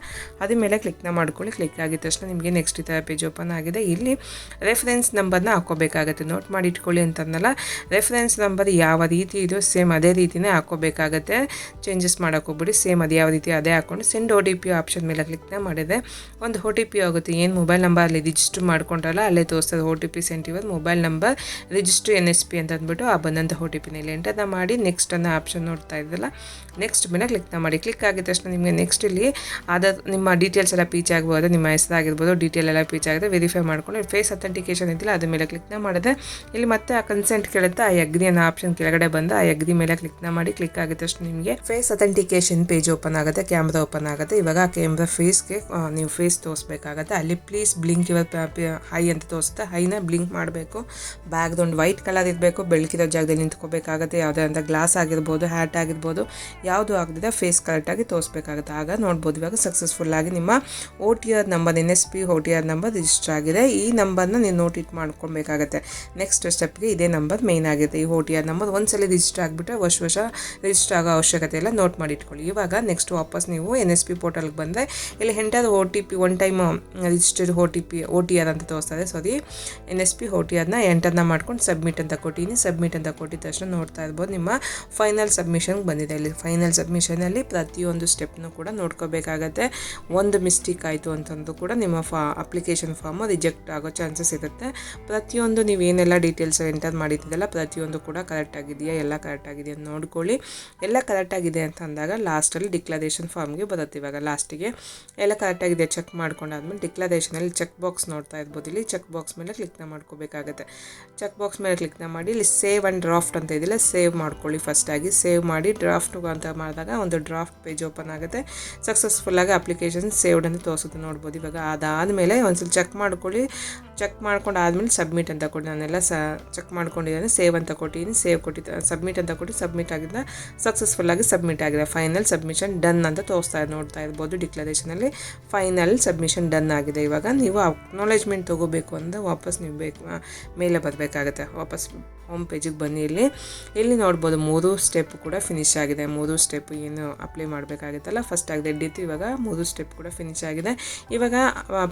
ಅದ್ರ ಮೇಲೆ ಕ್ಲಿಕ್ನ ಮಾಡ್ಕೊಳ್ಳಿ. ಕ್ಲಿಕ್ ಆಗಿದ ತಕ್ಷಣ ನಿಮಗೆ ನೆಕ್ಸ್ಟ್ ಈ ಥರ ಪೇಜ್ ಓಪನ್ ಆಗಿದೆ. ಇಲ್ಲಿ ರೆಫರೆನ್ಸ್ ನಂಬರ್ನ ಹಾಕೋಬೇಕಾಗತ್ತೆ. ನೋಟ್ ಮಾಡಿ ಇಟ್ಕೊಳ್ಳಿ ಅಂತಂದಲ್ಲ, ರೆಫರೆನ್ಸ್ ನಂಬರ್ ಯಾವ ರೀತಿ ಇದೆಯೋ ಸೇಮ್ ಅದೇ ರೀತಿಯೇ ಹಾಕೋಬೇಕಾಗತ್ತೆ. ಚೇಂಜಸ್ ಮಾಡೋಕ್ಕೋಗ್ಬಿಡಿ, ಸೇಮ್ ಅದು ಯಾವ ರೀತಿ ಅದೇ ಹಾಕ್ಕೊಂಡು ಸೆಂಡ್ OTP ಆಪ್ಷನ್ ಮೇಲೆ ಕ್ಲಿಕ್ನ ಮಾಡಿದೆ. ಒಂದು OTP ಆಗುತ್ತೆ. ಏನು ಮೊಬೈಲ್ ನಂಬರ್ ಅಲ್ಲಿ ರಿಜಿಸ್ಟರ್ ಮಾಡ್ಕೊಂಡ್ರಲ್ಲ ಅಲ್ಲೇ ತೋರಿಸ್ತದೆ OTP sent your mobile number register NSP ಅಂತ ಅಂದ್ಬಿಟ್ಟು ಆ ಬಂದಂಥ OTPನ ಇಲ್ಲಿ ಎಂಟರ್ನ ಮಾಡಿ ನೆಕ್ಸ್ಟ್ ಅನ್ನೋ ಆಪ್ಷನ್ ನೋಡ್ತಾ ಇದ್ದಲ್ಲ, ನೆಕ್ಸ್ಟ್ ಮೇಲೆ ಕ್ಲಿಕ್ನ ಮಾಡಿ. ಕ್ಲಿಕ್ ಆಗಿದ ತಕ್ಷಣ ನಿಮಗೆ ನೆಕ್ಸ್ಟ್ ಇಲ್ಲಿ ಆಧಾರ್ ನಿಮ್ಮ ಡೀಟೇಲ್ಸ್ ಎಲ್ಲ ಪೀಚ್ ಆಗ್ಬೋದು, ನಿಮ್ಮ ಹೆಸರಾಗಿರ್ಬೋದು, ಡೀಟೇಲ್ ಎಲ್ಲ ಪೀಚ್ ಆಗಿದೆ. ವೆರಿಫೈ ಮಾಡ್ಕೊಂಡು ಫೇಸ್ ಅಥೆಂಟಿಕೇಷನ್ ಇದ್ದಿಲ್ಲ ಅದ್ರ ಮೇಲೆ ಕ್ಲಿಕ್ನ ಮಾಡಿದೆ. ಇಲ್ಲಿ ಮತ್ತೆ ಆ ಕನ್ಸೆಂಟ್ ಕೇಳುತ್ತೆ, ಆ ಅಗ್ರಿ ಅನ್ನೋ ಆಪ್ಷನ್ ಕೆಳಗಡೆ ಬಂದು ಆ ಅಗ್ರಿ ಮೇಲೆ ಕ್ಲಿಕ್ನ ಮಾಡಿ. ಕ್ಲಿಕ್ ಆಗಿದ ತಕ್ಷಣ ನಿಮಗೆ ಫೇಸ್ ಅಥೆಂಟಿಕೇಷನ್ ಪೇಜ್ ಓಪನ್ ಆಗುತ್ತೆ, ಕ್ಯಾಮ್ರಾ ಓಪನ್ ಆಗುತ್ತೆ. ಇವಾಗ ಆ ಕ್ಯಾಮ್ರಾ ಫೇಸ್ಗೆ ನೀವು ಫೇಸ್ ತೋರಿಸ್ಬೇಕಾಗತ್ತೆ. ಅಲ್ಲಿ ಪ್ಲೀಸ್ ಬ್ಲಿಂಕ್ ಯುವರ್ ಹೈ ಅಂತ ತೋರಿಸುತ್ತೆ, ಹೈನ ಬ್ಲಿಂಕ್ ಮಾಡಬೇಕು. ಬ್ಯಾಗ್ದೊಂದು ವೈಟ್ ಕಲರ್ ಇರಬೇಕು, ಬೆಳಕಿರೋ ಜಾಗದಲ್ಲಿ ನಿಂತ್ಕೋಬೇಕಾಗುತ್ತೆ. ಯಾವುದೇ ಅಂತ ಗ್ಲಾಸ್ ಆಗಿರ್ಬೋದು, ಹ್ಯಾಟ್ ಆಗಿರ್ಬೋದು, ಯಾವುದು ಆಗದಿದೆ ಫೇಸ್ ಕರೆಕ್ಟಾಗಿ ತೋರಿಸ್ಬೇಕಾಗುತ್ತೆ. ಆಗ ನೋಡ್ಬೋದು ಇವಾಗ ಸಕ್ಸಸ್ಫುಲ್ ಆಗಿ ನಿಮ್ಮ OTR number NSP OTR number register ಆಗಿದೆ. ಈ ನಂಬರ್ನ ನೀವು ನೋಟ್ ಮಾಡ್ಕೊಬೇಕಾಗತ್ತೆ. ನೆಕ್ಸ್ಟ್ ಸ್ಟೆಪ್ಗೆ ಇದೇ ನಂಬರ್ ಮೇನ್ ಆಗುತ್ತೆ. ಈ OTR ನಂಬರ್ ಒಂದ್ಸಲ ರಿಜಿಸ್ಟರ್ ಆಗಿಬಿಟ್ರೆ ವರ್ಷ ರಿಜಿಸ್ಟರ್ ಆಗೋ ಅವಶ್ಯಕತೆ ಇಲ್ಲ, ನೋಟ್ ಮಾಡಿ ಇಟ್ಕೊಳ್ಳಿ. ಇವಾಗ ನೆಕ್ಸ್ಟ್ ವಾಪಸ್ ನೀವು NSP ಪೋರ್ಟಲ್ಗೆ ಬಂದರೆ ಇಲ್ಲಿ enter OTP one time registered OTR ಅಂತ ತೋರಿಸ್ತಾರೆ. ಸಾರಿ, NSP OTRನ ಎಂಟರ್ನ ಮಾಡ್ಕೊಂಡು ಸಬ್ಮಿಟ್ ಅಂತ ಕೊಟ್ಟಿನಿ. ಸಬ್ಮಿಟ್ ಅಂತ ಕೊಟ್ಟಿದ ತಕ್ಷಣ ನೋಡ್ತಾ ಇರ್ಬೋದು ನಿಮ್ಮ ಫೈನಲ್ ಸಬ್ಮಿಷನ್ಗೆ ಬಂದಿದೆ. ಇಲ್ಲಿ ಫೈನಲ್ ಸಬ್ಮಿಷನಲ್ಲಿ ಪ್ರತಿಯೊಂದು ಸ್ಟೆಪ್ನು ಕೂಡ ನೋಡ್ಕೋಬೇಕಾಗತ್ತೆ. ಒಂದು ಮಿಸ್ಟೇಕ್ ಆಯಿತು ಅಂತಂದು ಕೂಡ ನಿಮ್ಮ ಅಪ್ಲಿಕೇಶನ್ ಫಾರ್ಮು ರಿಜೆಕ್ಟ್ ಆಗೋ ಚಾನ್ಸಸ್ ಇರುತ್ತೆ. ಪ್ರತಿಯೊಂದು ನೀವೇನೆಲ್ಲ ಡೀಟೇಲ್ಸ್ ಎಂಟರ್ ಮಾಡಿದ್ದೀರಲ್ಲ ಪ್ರತಿಯೊಂದು ಕೂಡ ಕರೆಕ್ಟಾಗಿದೆಯಾ, ಎಲ್ಲ ಕರೆಕ್ಟಾಗಿದೆಯಾ ಅಂತ ನೋಡ್ಕೊಳ್ಳಿ. ಎಲ್ಲ ಕರೆಕ್ಟಾಗಿದೆ ಅಂತ ಅಂದಾಗ ಲಾಸ್ಟಲ್ಲಿ ಡಿಕ್ಲರೇಷನ್ ಫಾರ್ಮ್ಗೆ ಬರುತ್ತೆ. ಇವಾಗ ಲಾಸ್ಟಿಗೆ ಎಲ್ಲ ಕರೆಕ್ಟಾಗಿದೆ ಚೆಕ್ ಮಾಡ್ಕೊಂಡಾದ್ಮೇಲೆ ಡಿಕ್ಲರೇಷನಲ್ಲಿ ಚೆಕ್ ಬಾಕ್ಸ್ ನೋಡ್ತಾ ಇರ್ಬೋದು. ಇಲ್ಲಿ ಚೆಕ್ ಬಾಕ್ಸ್ ಮೇಲೆ ಕ್ಲಿಕ್ನ ಮಾಡ್ಕೋಬೇಕಾಗುತ್ತೆ. ಚೆಕ್ ಬಾಕ್ಸ್ ಮೇಲೆ ಕ್ಲಿಕ್ನ ಮಾಡಿ ಇಲ್ಲಿ ಸೇವ್ ಆ್ಯಂಡ್ ಡ್ರಾಫ್ಟ್ ಅಂತ ಇದಿಲ್ಲ, ಸೇವ್ ಮಾಡ್ಕೊಳ್ಳಿ. ಫಸ್ಟಾಗಿ ಸೇವ್ ಮಾಡಿ ಡ್ರಾಫ್ಟ್ ಅಂತ ಮಾಡಿದಾಗ ಒಂದು ಡ್ರಾಫ್ಟ್ ಪೇಜ್ ಓಪನ್ ಆಗುತ್ತೆ. ಸಕ್ಸಸ್ಫುಲ್ಲಾಗಿ ಅಪ್ಲಿಕೇಶನ್ ಸೇವ್ಡ್ ಅಂತ ತೋರಿಸುತ್ತೆ ನೋಡ್ಬೋದು. ಇವಾಗ ಅದಾದಮೇಲೆ ಒಂದ್ಸಲ ಚೆಕ್ ಮಾಡ್ಕೊಳ್ಳಿ. ಚೆಕ್ ಮಾಡ್ಕೊಂಡು ಆದಮೇಲೆ ಸಬ್ಮಿಟ್ ಅಂತ ಕೊಟ್ಟು ನಾನೆಲ್ಲ ಚೆಕ್ ಮಾಡ್ಕೊಂಡಿದ್ದೇನೆ. ಸೇವ್ ಅಂತ ಕೊಟ್ಟಿದ್ದೀನಿ, ಸೇವ್ ಕೊಟ್ಟಿದ್ದೆ, ಸಬ್ಮಿಟ್ ಅಂತ ಕೊಟ್ಟು ಸಬ್ಮಿಟ್ ಆಗಿದ್ದ, ಸಕ್ಸಸ್ಫುಲ್ಲಾಗಿ ಸಬ್ಮಿಟ್ ಆಗಿದೆ. ಫೈನಲ್ ಸಬ್ಮಿಷನ್ ಡನ್ ಅಂತ ನೋಡ್ತಾ ಇರ್ಬೋದು. ಡಿಕ್ಲರೇಷನಲ್ಲಿ ಫೈನಲ್ ಸಬ್ಮಿಷನ್ ಡನ್ ಆಗಿದೆ. ಇವಾಗ ನೀವು ಅಕ್ನಾಲೇಜ್ಮೆಂಟ್ ತೊಗೋಬೇಕು ಅಂದರೆ ವಾಪಸ್ ನೀವು ಮೇಲೆ ಬರಬೇಕಾಗುತ್ತೆ. ವಾಪಸ್ ಹೋಮ್ ಪೇಜಿಗೆ ಬನ್ನಿ. ಇಲ್ಲಿ ನೋಡ್ಬೋದು 3 ಸ್ಟೆಪ್ ಕೂಡ ಫಿನಿಶ್ ಆಗಿದೆ. 3 ಸ್ಟೆಪ್ ಏನು ಅಪ್ಲೈ ಮಾಡಬೇಕಾಗಿತ್ತಲ್ಲ ಫಸ್ಟ್ ಆಗಿದೆ ಎಡ್ಡಿತ್ತು, ಇವಾಗ 3 ಸ್ಟೆಪ್ ಕೂಡ ಫಿನಿಶ್ ಆಗಿದೆ. ಇವಾಗ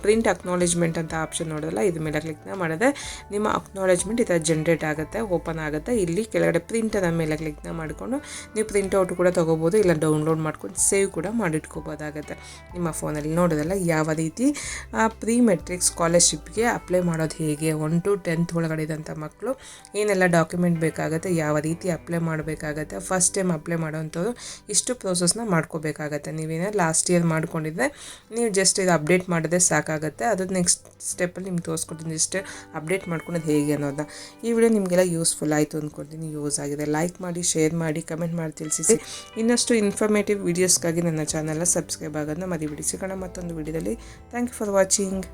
ಪ್ರಿಂಟ್ ಅಕ್ನಾಲೇಜ್ಮೆಂಟ್ ಅಂತ ಆಪ್ಷನ್ ನೋಡೋದಲ್ಲ, ಇದ್ರ ಮೇಲೆ ಕ್ಲಿಕ್ನ ಮಾಡಿದ್ರೆ ನಿಮ್ಮ ಅಕ್ನಾಲೇಜ್ಮೆಂಟ್ ಈ ಥರ ಜನ್ರೇಟ್ ಆಗುತ್ತೆ, ಓಪನ್ ಆಗುತ್ತೆ. ಇಲ್ಲಿ ಕೆಳಗಡೆ ಪ್ರಿಂಟದ ಮೇಲೆ ಕ್ಲಿಕ್ನ ಮಾಡಿಕೊಂಡು ನೀವು ಪ್ರಿಂಟ್ಔಟ್ ಕೂಡ ತೊಗೋಬೋದು, ಇಲ್ಲ ಡೌನ್ಲೋಡ್ ಮಾಡ್ಕೊಂಡು ಸೇವ್ ಕೂಡ ಮಾಡಿಟ್ಕೋಬೋದಾಗುತ್ತೆ ನಿಮ್ಮ ಫೋನಲ್ಲಿ. ನೋಡೋದಲ್ಲ ಯಾವ ರೀತಿ ಪ್ರೀ ಮೆಟ್ರಿಕ್ ಸ್ಕಾಲರ್ಶಿಪ್ಗೆ ಅಪ್ಲೈ ಮಾಡೋದು ಹೇಗೆ, 1 to 10th ಒಳಗಡೆ ಇದ್ದಂಥ ಮಕ್ಕಳು ಏನೆಲ್ಲ ಡಾಕ್ಯುಮೆಂಟ್ ಬೇಕಾಗುತ್ತೆ, ಯಾವ ರೀತಿ ಅಪ್ಲೈ ಮಾಡಬೇಕಾಗತ್ತೆ, ಫಸ್ಟ್ ಟೈಮ್ ಅಪ್ಲೈ ಮಾಡೋವಂಥದ್ದು ಇಷ್ಟು ಪ್ರೋಸೆಸ್ನ ಮಾಡ್ಕೋಬೇಕಾಗತ್ತೆ. ನೀವೇನೋ ಲಾಸ್ಟ್ ಇಯರ್ ಮಾಡ್ಕೊಂಡಿದ್ರೆ ನೀವು ಜಸ್ಟ್ ಇದು ಅಪ್ಡೇಟ್ ಮಾಡಿದ್ರೆ ಸಾಕಾಗುತ್ತೆ. ಅದು ನೆಕ್ಸ್ಟ್ ಸ್ಟೆಪ್ಪಲ್ಲಿ ನಿಮ್ಗೆ ತೋರಿಸ್ಕೊಡ್ತೀನಿ ಜಸ್ಟ್ ಅಪ್ಡೇಟ್ ಮಾಡ್ಕೊಳೋದು ಹೇಗೆ ಅನ್ನೋದನ್ನ. ಈ ವಿಡಿಯೋ ನಿಮಗೆಲ್ಲ ಯೂಸ್ಫುಲ್ ಆಯಿತು ಅಂದ್ಕೊಳ್ತೀನಿ, ಯೂಸ್ ಆಗಿದೆ. ಲೈಕ್ ಮಾಡಿ, ಶೇರ್ ಮಾಡಿ, ಕಮೆಂಟ್ ಮಾಡಿ ತಿಳಿಸಿ. ಇನ್ನಷ್ಟು ಇನ್ಫಾರ್ಮೇಟಿವ್ ವೀಡಿಯೋಸ್ಗಾಗಿ ನನ್ನ ಚಾನಲ್ನ ಸಬ್ಸ್ಕ್ರೈಬ್ ಆಗೋದನ್ನ ಮರಿಬೇಡಿ. ಸಿಗೋಣ ಮತ್ತೊಂದು ವಿಡಿಯೋದಲ್ಲಿ. Thank you for watching.